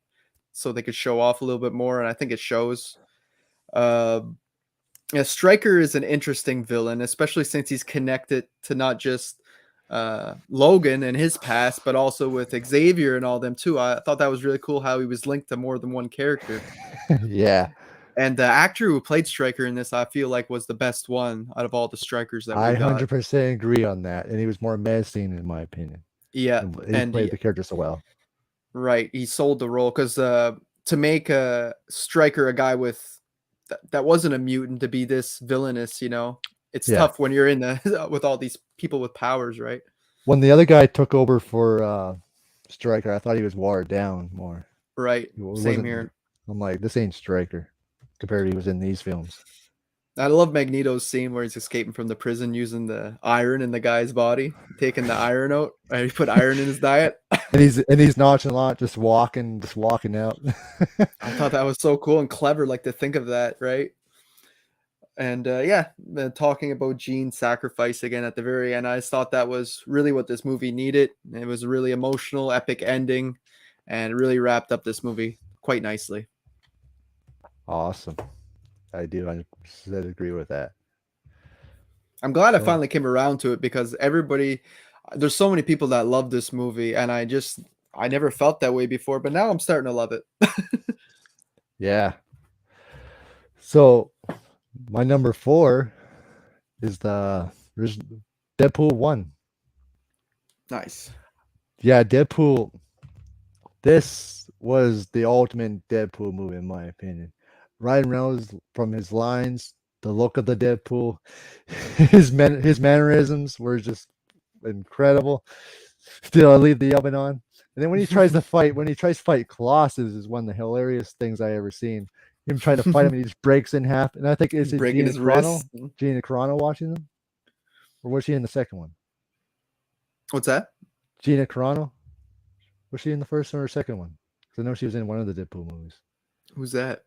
so they could show off a little bit more, and I think it shows. Uh, yeah, Stryker is an interesting villain, especially since he's connected to not just Logan and his past, but also with Xavier and all them too. I thought that was really cool how he was linked to more than one character. Yeah, And the actor who played Stryker in this, I feel like, was the best one out of all the Strikers that I we got. 100% agree on that. And he was more menacing, in my opinion. Yeah, And he and played the character so well. right, he sold the role because to make a Stryker a guy with that wasn't a mutant to be this villainous, it's Yeah. tough when you're in the with all these people with powers, right? When the other guy took over for Stryker, I thought he was watered down more. Right, It same wasn't. here. I'm like, this ain't Stryker compared to he was in these films. I love Magneto's scene where he's escaping from the prison using the iron in the guy's body, taking the iron out. He put iron in his diet. And he's nonchalant, just walking out. I thought that was so cool and clever, like to think of that, right? And talking about Gene's sacrifice again at the very end, I just thought that was really what this movie needed. It was a really emotional, epic ending, and it really wrapped up this movie quite nicely. Awesome. I do 100% agree with that. I'm glad I So, finally came around to it because there's so many people that love this movie, and I never felt that way before, but now I'm starting to love it. yeah. So, my number 4 is there's Deadpool 1. Nice. Yeah, Deadpool. This was the ultimate Deadpool movie, in my opinion. Ryan Reynolds, from his lines, the look of the Deadpool, his mannerisms were just incredible. Still, I leave the oven on. And then when he tries to fight Colossus, is one of the hilarious things I ever seen. Him trying to fight him, and he just breaks in half. And I think is it Breaking Gina his Carano? wrist. Gina Carano watching them, or was she in the second one? What's that? Gina Carano? Was she in the first one or second one? Because I know she was in one of the Deadpool movies. Who's that?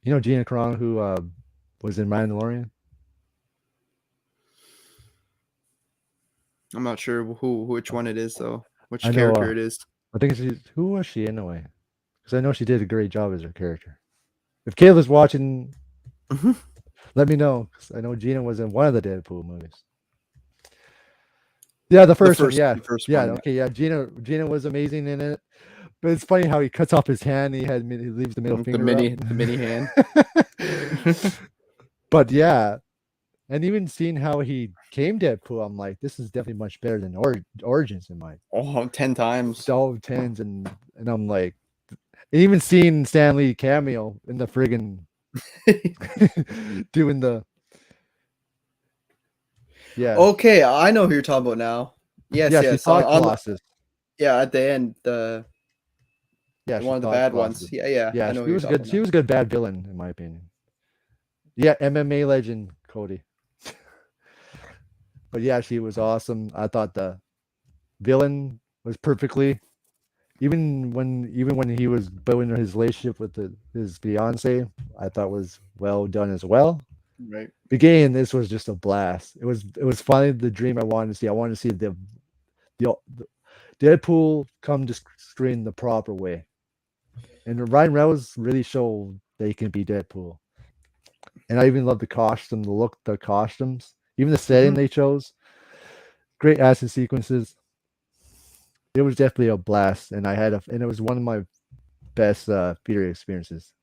You know Gina Carano, who was in Mandalorian? I'm not sure which one it is though. Which I know. character it is. I think who was she anyway? Because I know she did a great job as her character. If Kayla's watching, let me know. Because I know Gina was in one of the Deadpool movies. Yeah, the first one. Yeah, the first yeah. one, Okay, yeah. Gina was amazing in it. But it's funny how he cuts off his hand. He leaves the middle finger. The mini hand. But yeah, and even seeing how he came Deadpool, I'm like, this is definitely much better than Origins in my 10 times. all tens, and I'm like, and even seeing Stan Lee cameo in the friggin' doing the Okay, I know who you're talking about now. Yes, she yes. fought Colossus. At the end, one of the bad Colossus. ones. Yeah. I know she was good. She was a good bad villain, in my opinion. Yeah, MMA legend Cody. But yeah, she was awesome. I thought the villain was perfectly. Even when he was building his relationship with his fiance, I thought was well done as well. Right. Again, this was just a blast. It was finally the dream I wanted to see. I wanted to see the Deadpool come to screen the proper way. And Ryan Reynolds really showed that he can be Deadpool. And I even love the costume, the look, the costumes, even the setting they chose. Great action sequences. It was definitely a blast, and it was one of my best theater experiences.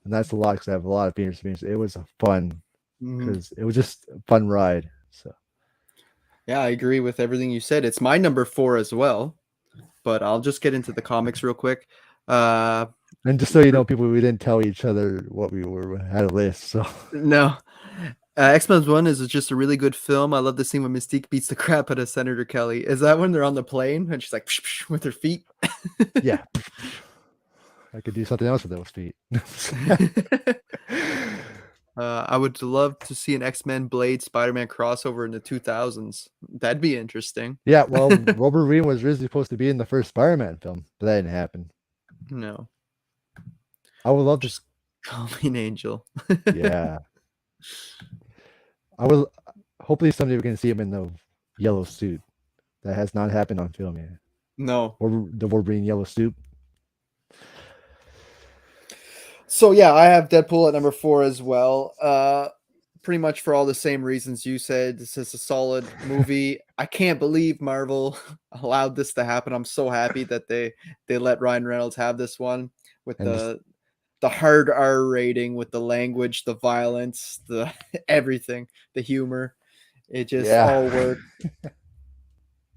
And that's a lot because I have a lot of theater experiences. It was fun because it was just a fun ride. So yeah, I agree with everything you said. It's my number 4 as well, but I'll just get into the comics real quick. And just so you know, people, we didn't tell each other what we had a list. So no, X-Men 1 is just a really good film. I love the scene when Mystique beats the crap out of Senator Kelly. Is that when they're on the plane and she's like psh, psh, with her feet? Yeah, I could do something else with those feet. I would love to see an X-Men Blade Spider-Man crossover in the 2000s. That'd be interesting. Yeah, well, Wolverine was originally supposed to be in the first Spider-Man film, but that didn't happen. No. I would love just call me an angel. Yeah. I will. Hopefully someday we can see him in the yellow suit. That has not happened on film yet. No. Or the Wolverine yellow suit. So yeah, I have Deadpool at number 4 as well. Pretty much for all the same reasons you said. This is a solid movie. I can't believe Marvel allowed this to happen. I'm so happy that they let Ryan Reynolds have this one with the hard R rating, with the language, the violence, the everything, the humor. It just all worked.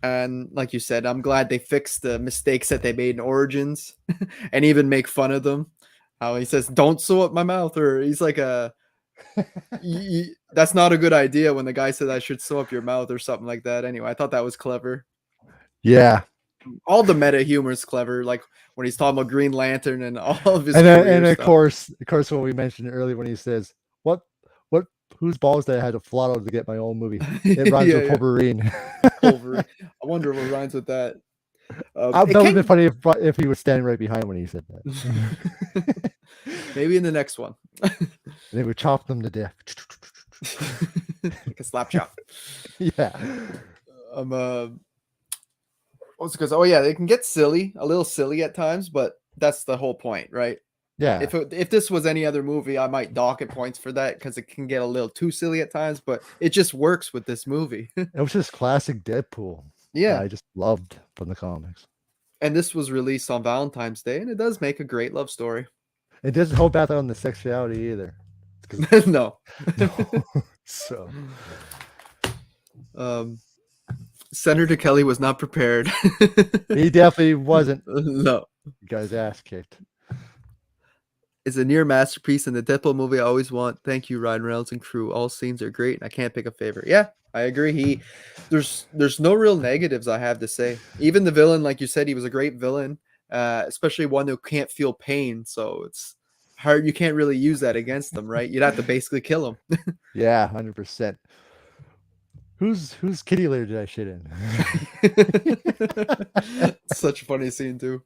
And like you said, I'm glad they fixed the mistakes that they made in Origins and even make fun of them. How he says, "Don't sew up my mouth," or he's like that's not a good idea when the guy said I should sew up your mouth or something like that. Anyway, I thought that was clever. Yeah. All the meta humor is clever, like when he's talking about Green Lantern and all of his and of stuff. course what we mentioned earlier when he says, what whose balls did I had to flat out to get my own movie? It rhymes with Wolverine. Wolverine. I wonder what rhymes with that. That would have been funny if he was standing right behind when he said that. Maybe in the next one. And they would chop them to death. Like a slap chop. Yeah. What's because oh yeah, they can get silly, a little silly at times, but that's the whole point, right? Yeah. If this was any other movie, I might dock it points for that because it can get a little too silly at times, but it just works with this movie. It was just classic Deadpool. Yeah, I just loved from the comics. and this was released on Valentine's Day, and it does make a great love story. It doesn't hold back on the sexuality either. No. No. So Senator Kelly was not prepared. he definitely wasn't. No. He got his ass kicked. It's a near masterpiece in the Deadpool movie I always want. Thank you, Ryan Reynolds and crew. All scenes are great, and I can't pick a favorite. Yeah, I agree. There's no real negatives I have to say. Even the villain, like you said, he was a great villain, especially one who can't feel pain. So it's hard. You can't really use that against them, right? You'd have to basically kill him. Yeah, 100%. Whose kitty litter did I shit in? Such a funny scene too.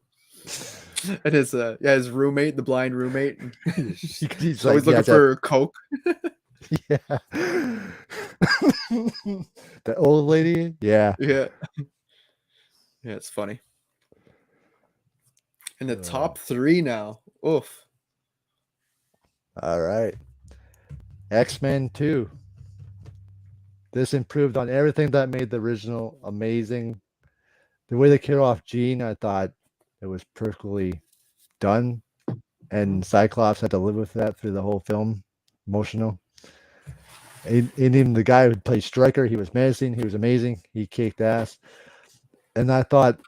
And his his roommate, the blind roommate, He's always looking for Coke. Yeah. The old lady. Yeah. Yeah. Yeah, it's funny. In the top 3 now. Oof. All right. X-Men 2. This improved on everything that made the original amazing. The way they killed off Jean, I thought it was perfectly done. And Cyclops had to live with that through the whole film. Emotional. And even the guy who played Stryker, he was menacing. He was amazing. He kicked ass. And I thought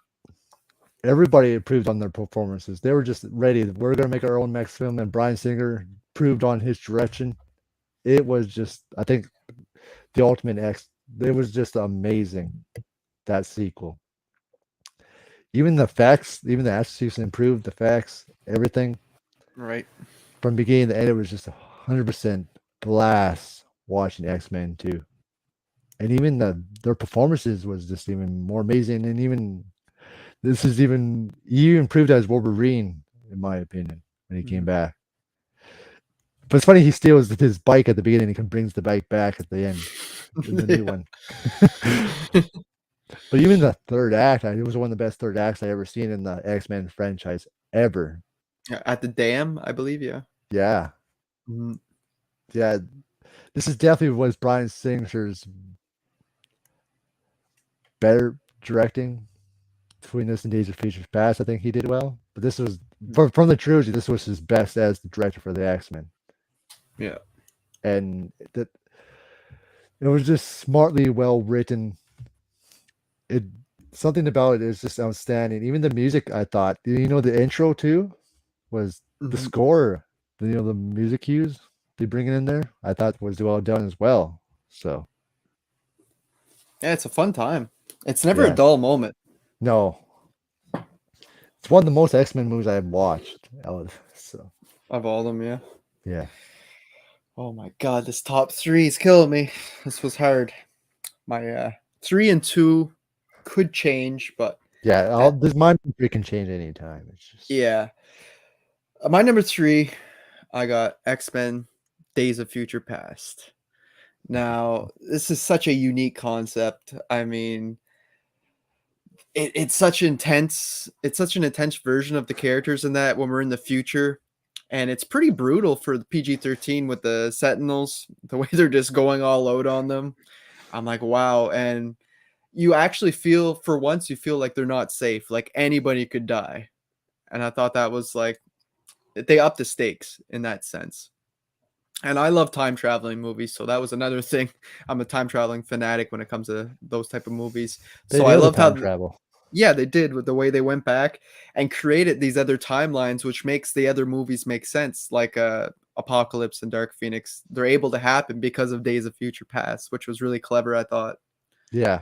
everybody improved on their performances. They were just ready. We're going to make our own next film. And Bryan Singer proved on his direction. It was just, I think, the ultimate X. It was just amazing, that sequel. Even the facts, even the action improved, the facts, everything. Right. From beginning to end, it was just 100% blast watching X-Men 2. And even their performances was just even more amazing. And even this is even he improved as Wolverine, in my opinion, when he came back. But it's funny he steals his bike at the beginning and brings the bike back at the end in the new one. But even the third act, it was one of the best third acts I ever seen in the X-Men franchise ever. At the dam, I believe, yeah. Yeah. Mm-hmm. Yeah. This is definitely was Bryan Singer's better directing between this and Days of Future Past. I think he did well. But this was from the trilogy, this was his best as the director for the X-Men. Yeah. And it was just smartly well written. Something about it is just outstanding. Even the music, I thought, the intro too was the score. The music cues they bring it in there, I thought was well done as well. So yeah, it's a fun time. It's never a dull moment. No, it's one of the most X-Men movies I've watched. So of all of them, yeah. Yeah. Oh my god, this top 3 is killing me. This was hard. My 3 and 2 could change, but my 3 can change anytime. It's just my number 3, I got X-Men Days of Future Past. Now, this is such a unique concept. I mean, it's such an intense version of the characters in that when we're in the future, and it's pretty brutal for the PG-13 with the Sentinels, the way they're just going all out on them. I'm like, wow. And you actually feel, for once, you feel like they're not safe. Like anybody could die. And I thought that was like, they upped the stakes in that sense. And I love time traveling movies, so that was another thing. I'm a time traveling fanatic when it comes to those type of movies. So I loved how travel. Yeah, they did, with the way they went back and created these other timelines, which makes the other movies make sense, like Apocalypse and Dark Phoenix. They're able to happen because of Days of Future Past, which was really clever, I thought. Yeah.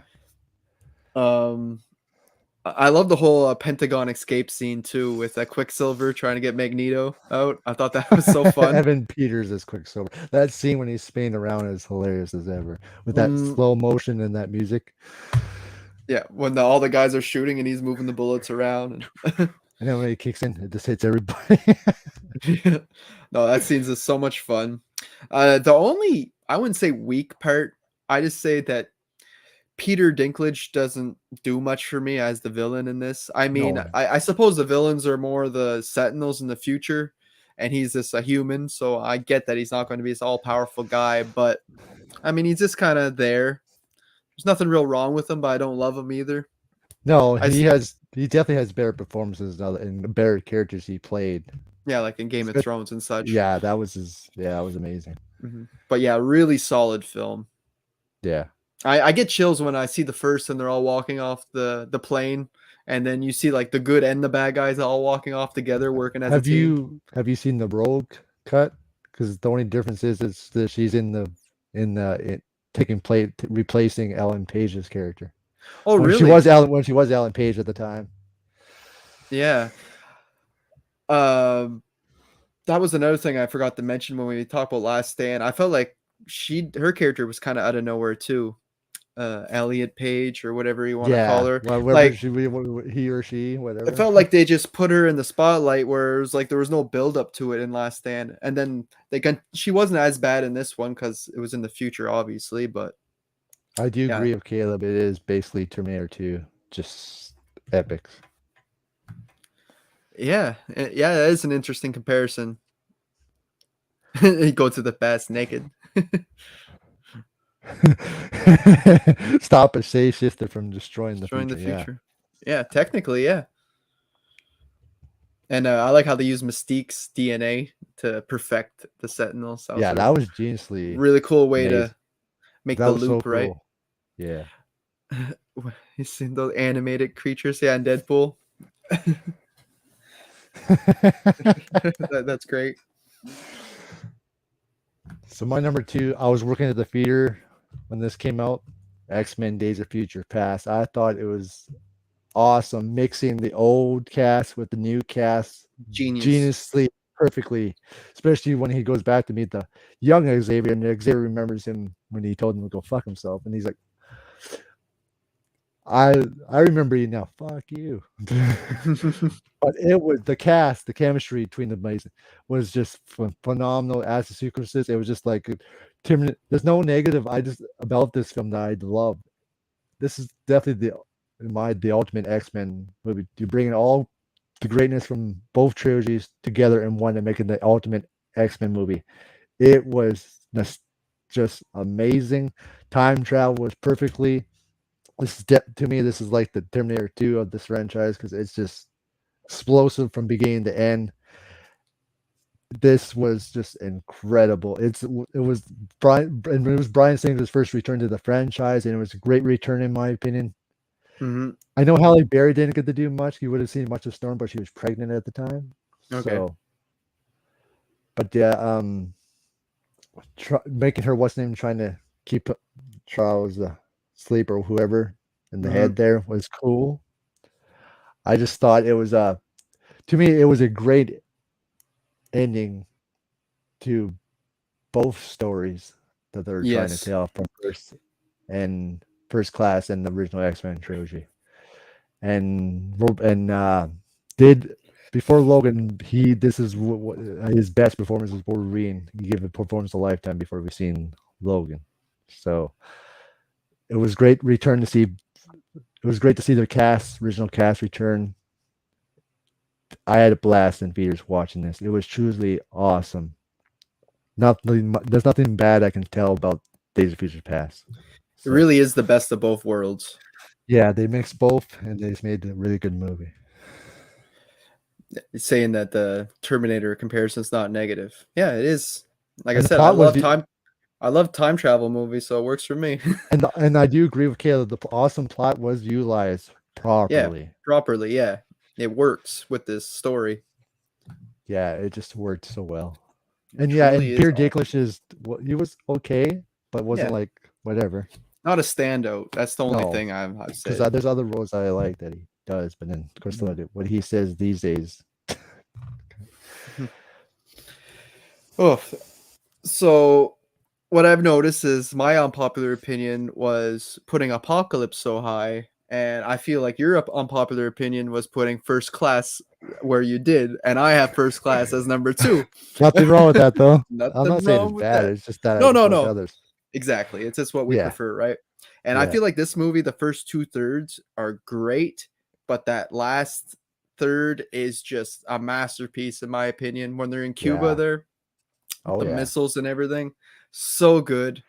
I love the whole Pentagon escape scene too, with Quicksilver trying to get Magneto out. I thought that was so fun. Evan Peters as Quicksilver. That scene when he's spinning around is hilarious as ever, with that slow motion and that music. Yeah, when all the guys are shooting and he's moving the bullets around. And then when he kicks in, it just hits everybody. No, that scene's is so much fun. The only, I wouldn't say weak part, I just say that Peter Dinklage doesn't do much for me as the villain in this. I mean, No, I suppose the villains are more the Sentinels in the future, and he's just a human, so I get that he's not going to be this all-powerful guy, but I mean, he's just kind of there. There's nothing real wrong with him, but I don't love him either. no, I he definitely has better performances and better characters he played. Yeah, like in Game of Espec- Thrones and such. Yeah, that was amazing. But yeah, really solid film. Yeah. I get chills when I see the first and they're all walking off the plane, and then you see like the good and the bad guys all walking off together, working as a team. Have you seen the Rogue cut? Because the only difference is it's that she's in the taking place replacing Ellen Page's character Oh, really? when she was Ellen Page at the time. Yeah. Um, that was another thing I forgot to mention when we talked about Last Stand. I felt like her character was kind of out of nowhere too. Elliot Page or whatever you want to call Yeah, her. well, whether Like she he or she, it whatever. felt like they just put her in the spotlight where it was like there was no build up to it in Last Stand, and then she wasn't as bad in this one because it was in the future, obviously. But I do yeah, agree with Caleb. It is basically Terminator 2, just epics. yeah, yeah, that is an interesting comparison. You go to the past naked. Stop a safe sister from destroying the Destroying future. the Yeah. future. Yeah, technically, yeah. And I like how they use Mystique's DNA to perfect the Sentinels. That was Yeah, a that was geniusly really cool way amazing. to make That the was so loop, right? cool. Yeah. You seen those animated creatures? Yeah, in Deadpool. That's great. So my number 2, I was working at the theater when this came out, X-Men Days of Future Past. I thought it was awesome mixing the old cast with the new cast Genius. geniusly perfectly, especially when he goes back to meet the young Xavier and Xavier remembers him when he told him to go fuck himself and he's like, I remember you now, fuck you. But it was the cast, the chemistry between the mates was just phenomenal as the sequences. It was just like there's no negative I just about this film that I love. This is definitely the ultimate X-Men movie. You bring all the greatness from both trilogies together in one and making the ultimate X-Men movie. It was just amazing. Time travel was perfectly. To me, this is like the Terminator 2 of this franchise because it's just explosive from beginning to end. This was just incredible. It was Brian Singer's first return to the franchise, and it was a great return in my opinion. Mm-hmm. I know Halle Berry didn't get to do much. You would have seen much of Storm, but she was pregnant at the time. Okay. So, but yeah, making her what's name trying to keep Charles asleep or whoever in the head there was cool. I just thought it was to me it was a great ending to both stories that they're trying to tell from First Class and the original X-Men trilogy. And did before Logan, this is his best performance was Wolverine. He gave a performance a lifetime before we seen Logan. So it was great return to see. It was great to see the original cast return. I had a blast in theaters watching this. It was truly awesome. There's nothing bad I can tell about Days of Future Past. So. It really is the best of both worlds. Yeah, they mixed both, and they just made a really good movie. Saying that the Terminator comparison is not negative. Yeah, it is. Like I said, I love time travel movies, so it works for me. and I do agree with Caleb. The awesome plot was utilized properly. Yeah, properly. Yeah, it works with this story. Yeah, it just worked so well. And Peter Dinklage he was okay, but wasn't like whatever. Not a standout. That's the only thing I've said. Because there's other roles I like that he does, but then of course what he says these days. Oh, so what I've noticed is my unpopular opinion was putting Apocalypse so high, and I feel like your unpopular opinion was putting First Class where you did, and I have First Class as number 2. Nothing wrong with that, though. I'm Nothing not saying wrong it's with bad. that. It's just that I No, no, prefer the no. others. Exactly. It's just what we Yeah, prefer, right? And I yeah, feel like this movie, the first 2/3 are great, but that last third is just a masterpiece, in my opinion. When they're in Cuba, yeah. there, Oh the yeah, missiles and everything, so good.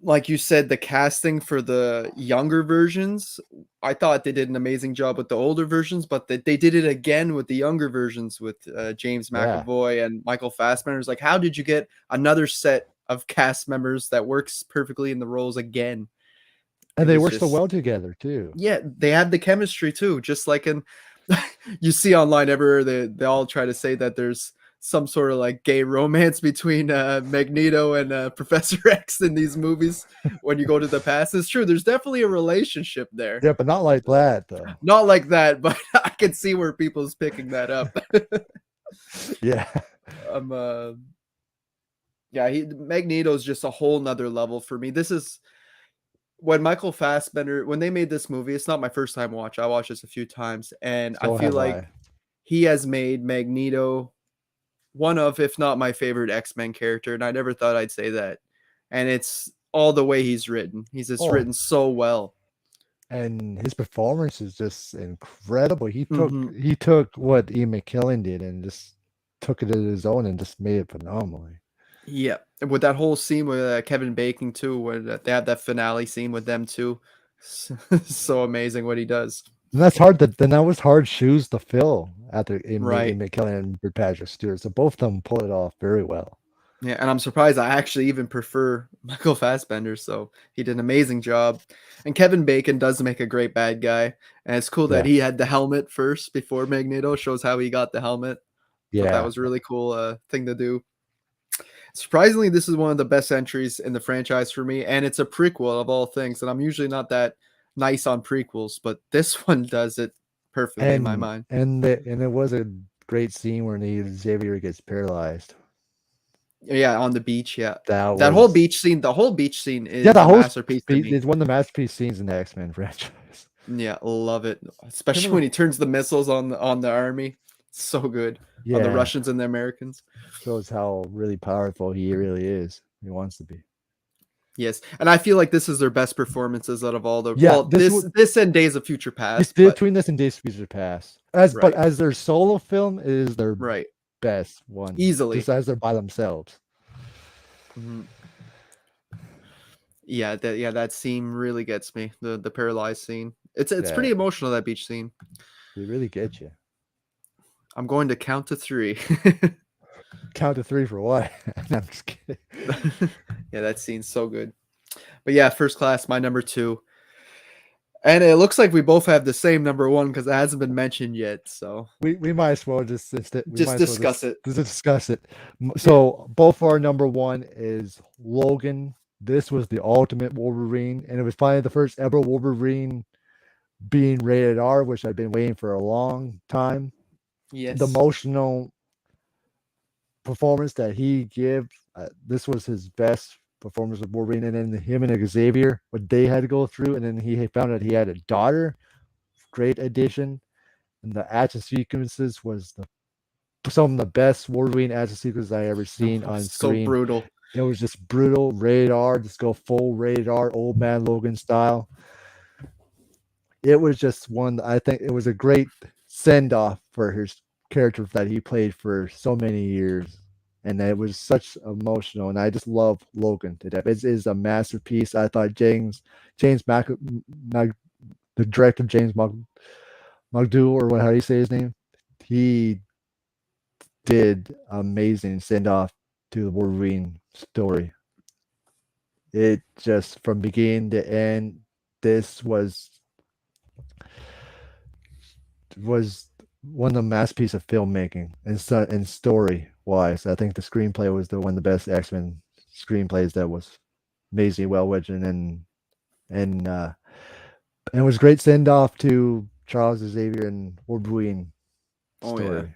Like you said, the casting for the younger versions, I thought they did an amazing job with the older versions, but they did it again with the younger versions with James yeah. McAvoy and Michael Fassbender. It's like, how did you get another set of cast members that works perfectly in the roles again? It And they was work so just, well together too. yeah, they had the chemistry too, just like in you see online everywhere they all try to say that there's some sort of like gay romance between Magneto and Professor X in these movies when you go to the past. It's true, there's definitely a relationship there. Yeah, but not like that though. Not like that, but I can see where people's picking that up. Yeah, um uh, yeah, Magneto's just a whole nother level for me. This is when Michael Fassbender, when they made this movie, it's not my first time watch. I watched this a few times, and I so feel have like I. he has made Magneto one of, if not my favorite X-Men character, and I never thought I'd say that. And it's all the way he's written. He's just Oh, written so well. and his performance is just incredible. He took Hmm. he took what Ian McKellen did and just took it as his own and just made it phenomenally. Yeah, and with that whole scene with Kevin Bacon too, where they have that finale scene with them too. So amazing what he does. And that's hard. Then that was hard shoes to fill after Right. Ian McKellen and Patrick Stewart. So both of them pulled it off very well. Yeah, and I'm surprised I actually even prefer Michael Fassbender. So he did an amazing job. And Kevin Bacon does make a great bad guy. And it's cool that Yeah, he had the helmet first before Magneto. Shows how he got the helmet. Thought that yeah, was really cool thing to do. Surprisingly, this is one of the best entries in the franchise for me, and it's a prequel of all things. And I'm usually not that nice on prequels, but this one does it perfectly in my mind. and it was a great scene where Xavier gets paralyzed. Yeah, on the beach. Yeah, That that whole was beach scene. The whole beach scene yeah. is The a host masterpiece to me. is one of the masterpiece scenes in the X-Men franchise. Yeah, love it. Can't Especially when remember. he turns the missiles on the army. So good on the Yeah, Russians and the Americans. shows how really powerful he really is. He wants to be. Yes, and I feel like this is their best performances out of all the, Yeah, well, this and Days of Future it's Past, but between this and Days of Future Past. But right, as their solo film, it is their right, best one. Just easily. as they're by themselves. Mhm. Yeah, that scene really gets me. The paralyzed scene. It's Yeah, pretty emotional, that beach scene. they really get you. I'm going to count to 3. Count to three for what? I'm just kidding. Yeah, that scene's so good. But yeah, First Class, my number 2. And it looks like we both have the same number 1 because it hasn't been mentioned yet. So We might as well just instead we just might as well discuss it. just discuss it. Yeah. So both our number one is Logan. This was the ultimate Wolverine, and it was finally the first ever Wolverine being rated R, which I've been waiting for a long time. The Yes. emotional performance that he gave, this was his best performance of Wolverine, and then him and Xavier, what they had to go through, and then he found out he had a daughter. Great addition, and the action sequences was some of the best Wolverine action sequences I ever seen Oh, on so screen. brutal. It was just brutal, rated R, just go full rated R, old man Logan style. It was just one. I think it was a great send off for his character that he played for so many years, and it was such emotional. And I just love Logan to death. It is a masterpiece. I thought James the director James Magdu, or how do you say his name? He did amazing send off to the Wolverine story. It just from beginning to end, this was one of the masterpiece of filmmaking and story wise. I think the screenplay was the one of the best X-Men screenplays that was amazingly well written and and it was great send off to Charles Xavier and Wolverine Oh yeah. story.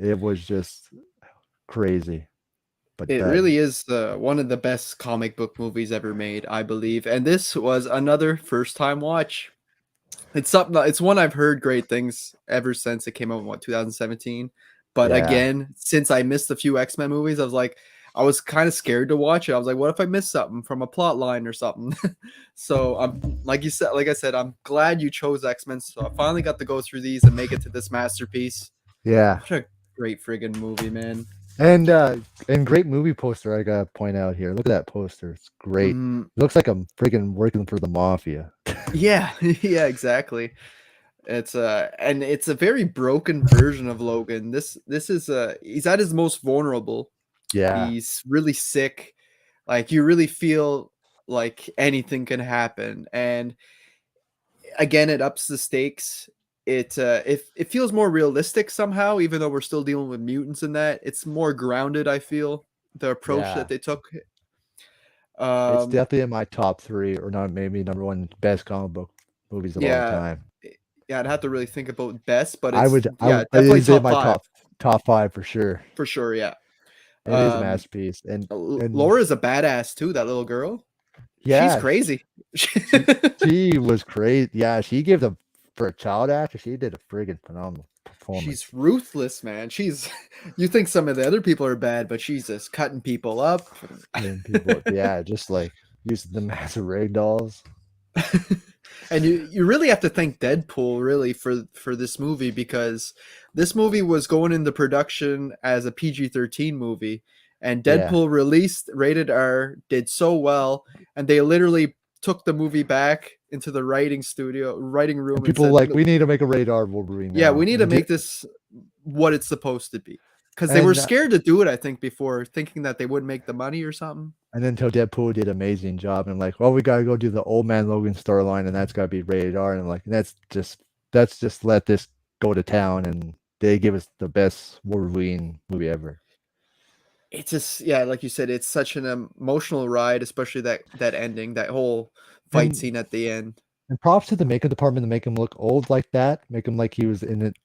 It was just crazy. But It that really is one of the best comic book movies ever made, I believe. And this was another first time watch. It's something. It's one I've heard great things ever since it came out in 2017. But Yeah, again, since I missed a few X-Men movies, I was kind of scared to watch it. I was like, what if I miss something from a plot line or something? So I'm like I said, I'm glad you chose X-Men. So I finally got to go through these and make it to this masterpiece. yeah. What a great friggin' movie, man. And great movie poster I gotta point out here. Look at that poster. It's great. Mm, It looks like I'm friggin' working for the mafia. yeah, yeah, exactly. It's and it's a very broken version of Logan. This is he's at his most vulnerable. Yeah, He's really sick. Like you really feel like anything can happen. And again, it ups the stakes. It feels more realistic somehow, even though we're still dealing with mutants in that. It's more grounded, I feel, the approach yeah. that they took. It's Um definitely in my top three, or not maybe number one best comic book movies of all yeah. time. Yeah, I'd have to really think about best, but I it's would, I yeah, would, it definitely is in top my 5 top five for sure. for sure, yeah. It is a Um masterpiece, and Laura's a badass too, that little girl. She's yeah, crazy. she was great. Yeah, she gave the for a child actor, she did a friggin' phenomenal performance. She's ruthless, man. She's you think some of the other people are bad, but she's just cutting people up. And people, yeah, just like using the massive rag dolls. And you really have to thank Deadpool really for this movie because this movie was going into production as a PG-13 movie and Yeah, Deadpool released rated R did so well and they literally took the movie back into the writing and room and people said, like we need to make a radar Wolverine yeah, we now, need to make this what it's supposed to be. Because they were and scared to do it, I think, before thinking that they wouldn't make the money or something. and then until Deadpool did an amazing job, and I'm like, well, we gotta go do the Old Man Logan storyline, and that's gotta be rated R, and I'm like, that's just let this go to town, and they give us the best Wolverine movie ever. It's just, yeah, like you said, it's such an emotional ride, especially that ending, that whole fight And scene at the end. and props to the makeup department to make him look old like that, make him like he was in it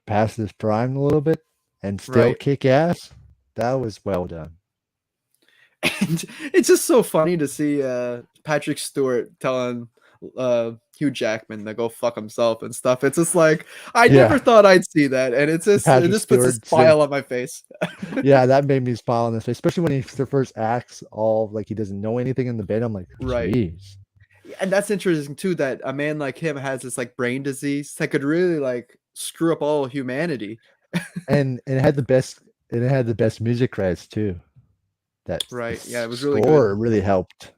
past his prime a little bit, and still Right. kick ass. That was well done. And it's just so funny to see Patrick Stewart telling Hugh Jackman to go fuck himself and stuff. It's just like I Yeah, never thought I'd see that, and it Patrick just puts a Stewart said, smile on my face. yeah, that made me smile on this face, especially when he first acts all like he doesn't know anything in the bed. I'm like, Right. jeez. And that's interesting too that a man like him has this like brain disease that could really like screw up all humanity. And it had the best, and it had the best music credits too. That the Right. Yeah, it was really good. score really helped.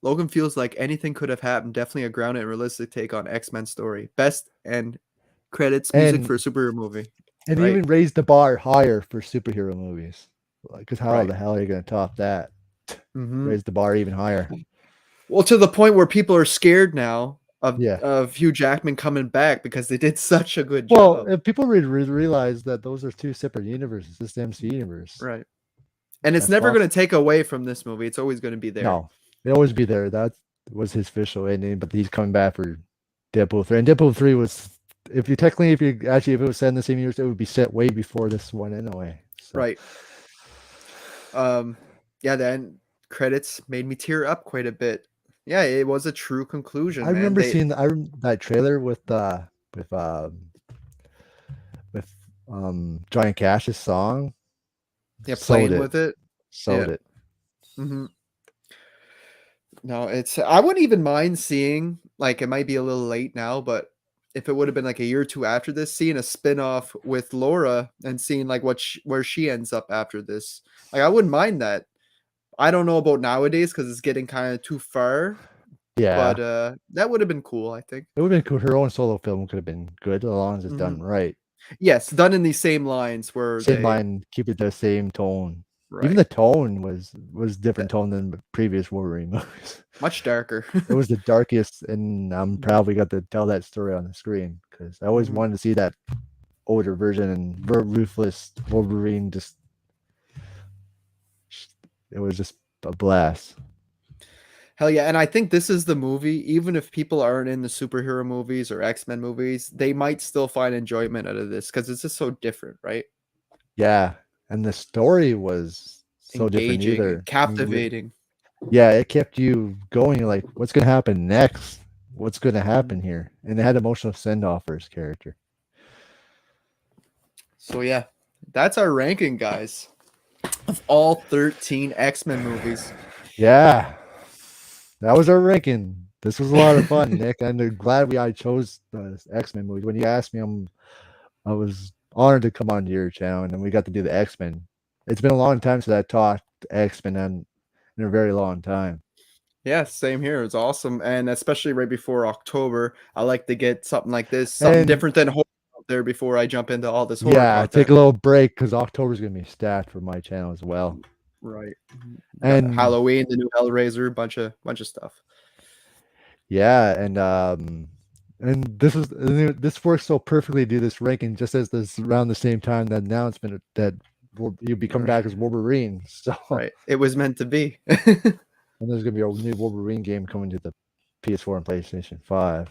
Logan feels like anything could have happened. Definitely a grounded and realistic take on X-Men story. Best and credits music And for a superhero movie. and Right. even raised the bar higher for superhero movies. Like, because how Right. the hell are you going to top that? Hmm. Raise the bar even higher. Well, to the point where people are scared now Yeah. of Hugh Jackman coming back because they did such a good Well, job. if people realize that those are two separate universes, this MC universe. Right. And it's That's never going Fox. to take away from this movie. It's always going to be there. No, they always be there. That was his official ending, but he's coming back for Deadpool 3. And Deadpool 3 was, if you technically, if it was set in the same years, it would be set way before this one anyway. So. Right. Yeah, the end credits made me tear up quite a bit. Yeah, it was a true conclusion, I man. remember seeing that trailer with with Johnny Cash's song. Yeah, Sold playing it. with it. Sold Yeah. it. Hmm. No, it's I wouldn't even mind seeing like it might be a little late now, but if it would have been like a year or two after this, seeing a spin-off with Laura and seeing like where she ends up after this. Like I wouldn't mind that. I don't know about nowadays because it's getting kind of too far, but Yeah. that would have been cool, I think. It would have been cool. Her own solo film could have been good as long as it's Hmm. done right. Yes, done in these same lines where Same they line, keep it the same tone. Even right the tone was different that tone than the previous Wolverine movies. much darker. It was the darkest, and I'm proud we got to tell that story on the screen because I always Mhm. wanted to see that older version and ruthless Wolverine. Just it was just a blast. Hell yeah, and I think this is the movie, even if people aren't in the superhero movies or X-Men movies, they might still find enjoyment out of this because it's just so different, right? Yeah, and the story was so different Engaging and either. captivating. Yeah, it kept you going. Like, what's gonna happen next? what's going to happen here, and it had emotional send off for his character. So yeah, that's our ranking, guys, of all 13 X-Men movies. Yeah, that was our ranking. This was a lot of fun, Nick. I'm glad I chose the X-Men movies. When you asked me, I was honored to come onto your channel, and then we got to do the X-Men. It's been a long time since I talked X-Men in a very long time. Yeah, same here. It's awesome. And especially right before October, I like to get something like this, something And different than horror out there before I jump into all this horror yeah, take content. a little break because October's gonna be stacked for my channel as well. Right. Got And Halloween, the new Hellraiser, bunch of stuff. yeah, and this works so perfectly to do this ranking just as this around the same time that announcement that you'll be coming back as Wolverine. So Right. It was meant to be. and there's gonna be a new Wolverine game coming to the PS4 and PlayStation 5.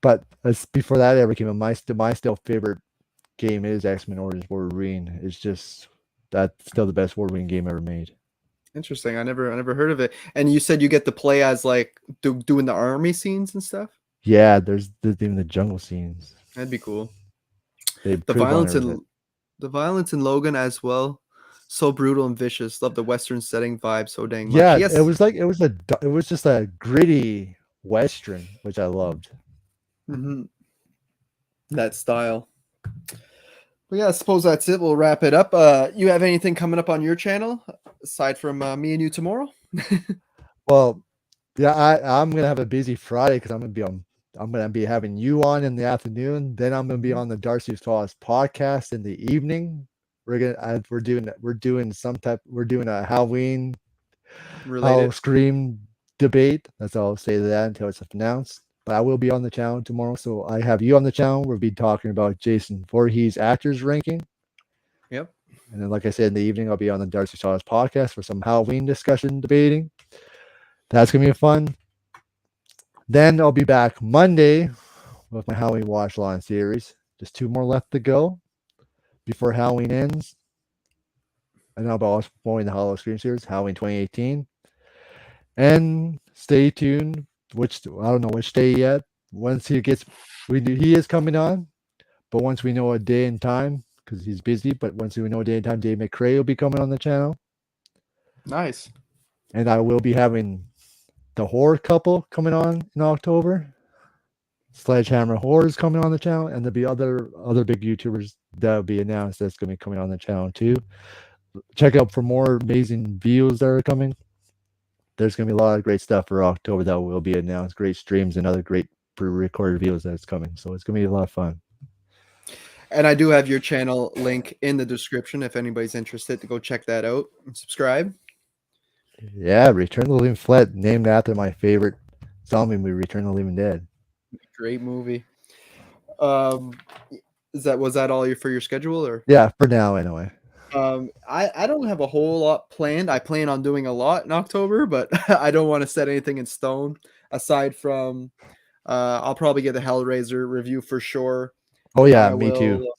But as before that ever came out, my still favorite game is X-Men Origins Wolverine. It's just that's still the best Wolverine game ever made. Interesting. I never heard of it. And you said you get to play as like doing the army scenes and stuff? Yeah, there's even the jungle scenes. That'd be cool. They The improved on violence everything. in the violence in Logan as well. So brutal and vicious. Love the Western setting vibe so dang much. Yeah, Yes. it was just a gritty western, which I loved. Mhm. That style. But yeah, I suppose that's it. We'll wrap it up. You have anything coming up on your channel aside from me and you tomorrow? Well, yeah, I'm gonna have a busy Friday because I'm gonna be having you on in the afternoon. Then I'm gonna be on the Darcy's Tallest podcast in the evening. We're doing a Halloween Related. Scream debate. That's all I'll say to that until it's announced. But I will be on the channel tomorrow, so I have you on the channel. We'll be talking about Jason Voorhees actors ranking. Yep. And then, like I said, in the evening, I'll be on the Darcy Shaw's podcast for some Halloween discussion debating. That's going to be fun. Then I'll be back Monday with my Halloween watch along series. Just 2 more left to go before Halloween ends. And I'll be also following the Hollow Scream series, Halloween 2018. And stay tuned. Which I don't know which day yet. Once he is coming on, but once we know a day and time, because he's busy. But once we know a day and time, Dave McCrae will be coming on the channel, Nice. and I will be having the horror couple coming on in October. Sledgehammer Horror is coming on the channel, and there'll be other big YouTubers that will be announced that's going to be coming on the channel too. Check out for more amazing videos that are coming. There's going to be a lot of great stuff for October that will be announced. Great streams and other great pre-recorded videos that's coming. So it's going to be a lot of fun. And I do have your channel link in the description if anybody's interested to go check that out and subscribe. Yeah, Return of the Living Flett, named after my favorite zombie movie, Return of the Living Dead. Great movie. Was that all for your schedule or? Yeah, for now anyway. I don't have a whole lot planned. I plan on doing a lot in October, but I don't want to set anything in stone aside from I'll probably get the Hellraiser review for sure. Oh yeah, I me will too.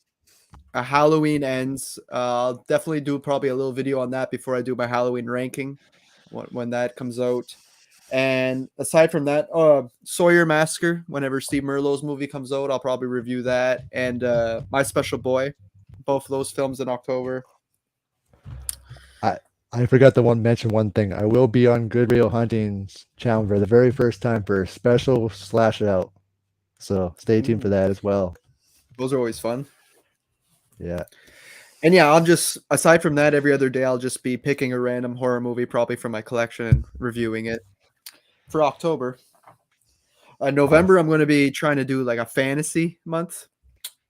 Halloween ends. I'll definitely do probably a little video on that before I do my Halloween ranking when that comes out. And aside from that, Sawyer Massacre, whenever Steve Merlot's movie comes out, I'll probably review that. And My Special Boy, both of those films in October. I forgot to mention one thing. I will be on Good Radio Hunting's channel for the very first time for a special slash out. So stay tuned for that as well. Those are always fun. Yeah. And yeah, I'll just aside from that, every other day I'll just be picking a random horror movie probably from my collection and reviewing it for October. November, I'm going to be trying to do like a fantasy month.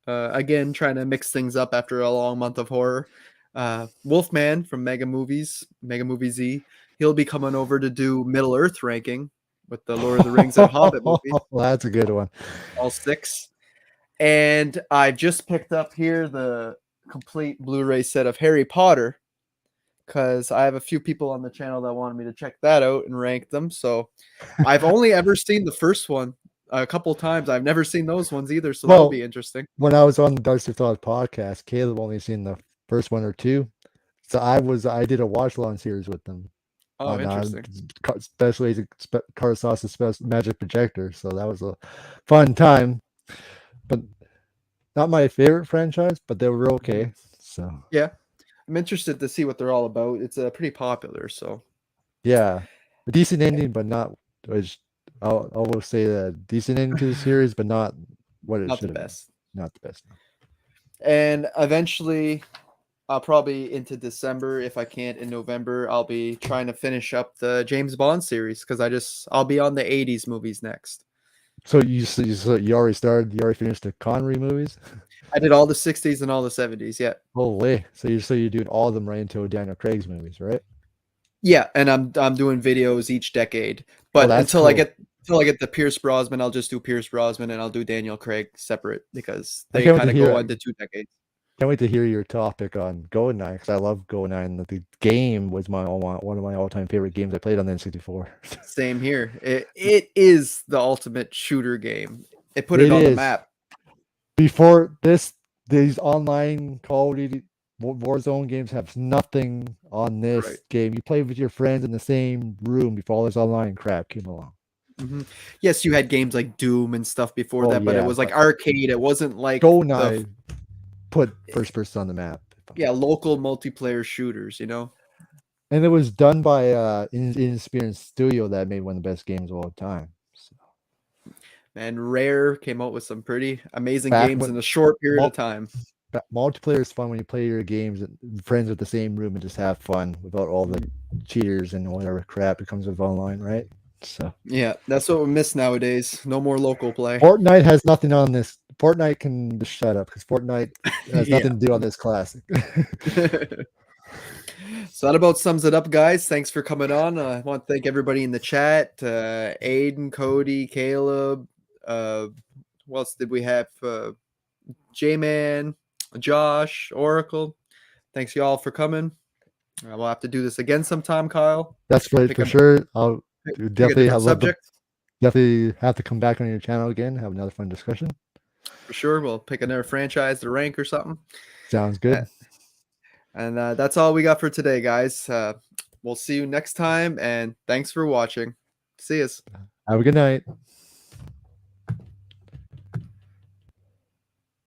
Again, trying to mix things up after a long month of horror. Wolfman from Mega Movies, Mega Movie Z, he'll be coming over to do Middle Earth ranking with the Lord of the Rings and Hobbit movie. Well, that's a good one. All 6. And I've just picked up here the complete Blu-ray set of Harry Potter because I have a few people on the channel that wanted me to check that out and rank them. So I've only ever seen the first one a couple times. I've never seen those ones either, so that'll be interesting. When I was on the Darcy Thought podcast, Caleb only seen the first one or two. So I did a watch along series with them. Oh, on interesting. special agent Karasas's special magic projector. So that was a fun time, but not my favorite franchise, but they were Mhm. okay. So Yeah, I'm interested to see what they're all about. It's pretty popular, so yeah, a decent ending, but not. Which I will say that decent ending to the series, but not what it not the should have been. best. Not the best. No. And eventually, I'll probably into December if I can't in November. I'll be trying to finish up the James Bond series because I'll be on the '80s movies next. So you already started. You already finished the Connery movies. I did all the '60s and all the '70s. Yeah, Holy! So you're doing all of them right into Daniel Craig's movies, right? yeah, and I'm doing videos each decade. Oh, But that's cool. until I get the Pierce Brosnan, I'll just do Pierce Brosnan and I'll do Daniel Craig separate because I they can't wait kind to of go hear. into 2 decades. Can't wait to hear your topic on GoldenEye because I love GoldenEye. The game was one of my all-time favorite games I played on the N64. Same here. It is the ultimate shooter game. It put it It on the is. map. Before this, these online Call of Duty Warzone games have nothing on Right. this game. You play with your friends in the same room before all this online crap came along. Mhm. Yes, you had games like Doom and stuff before Oh that, but it yeah, was like but arcade. It wasn't like GoldenEye put first person on the map. yeah, local multiplayer shooters, you know? And it was done by Inexperienced Studio that made one of the best games of all time. So And Rare came out with some pretty amazing back games in when a short period of mul- time. multiplayer is fun when you play your games and friends with the same room and just have fun without all the Mhm. cheaters and whatever crap that comes with online, right? So Yeah, that's what we miss nowadays. No more local play. Fortnite has nothing on this. Fortnite can just shut up because Fortnite has Yeah. nothing to do on this classic. So that about sums it up, guys. Thanks for coming on. I want to thank everybody in the chat. Aiden, Cody, Caleb. What else did we have? J-Man, Josh, Oracle. Thanks y'all for coming. We'll have to do this again sometime, Kyle. That's right Pick for a sure. I'll pick a definitely different have love to subject definitely have to come back on your channel again, have another fun discussion. for sure. We'll pick another franchise to rank or something. Sounds Uh, good. and that's all we got for today, guys. We'll see you next time, and thanks for watching. See us. Have a good night.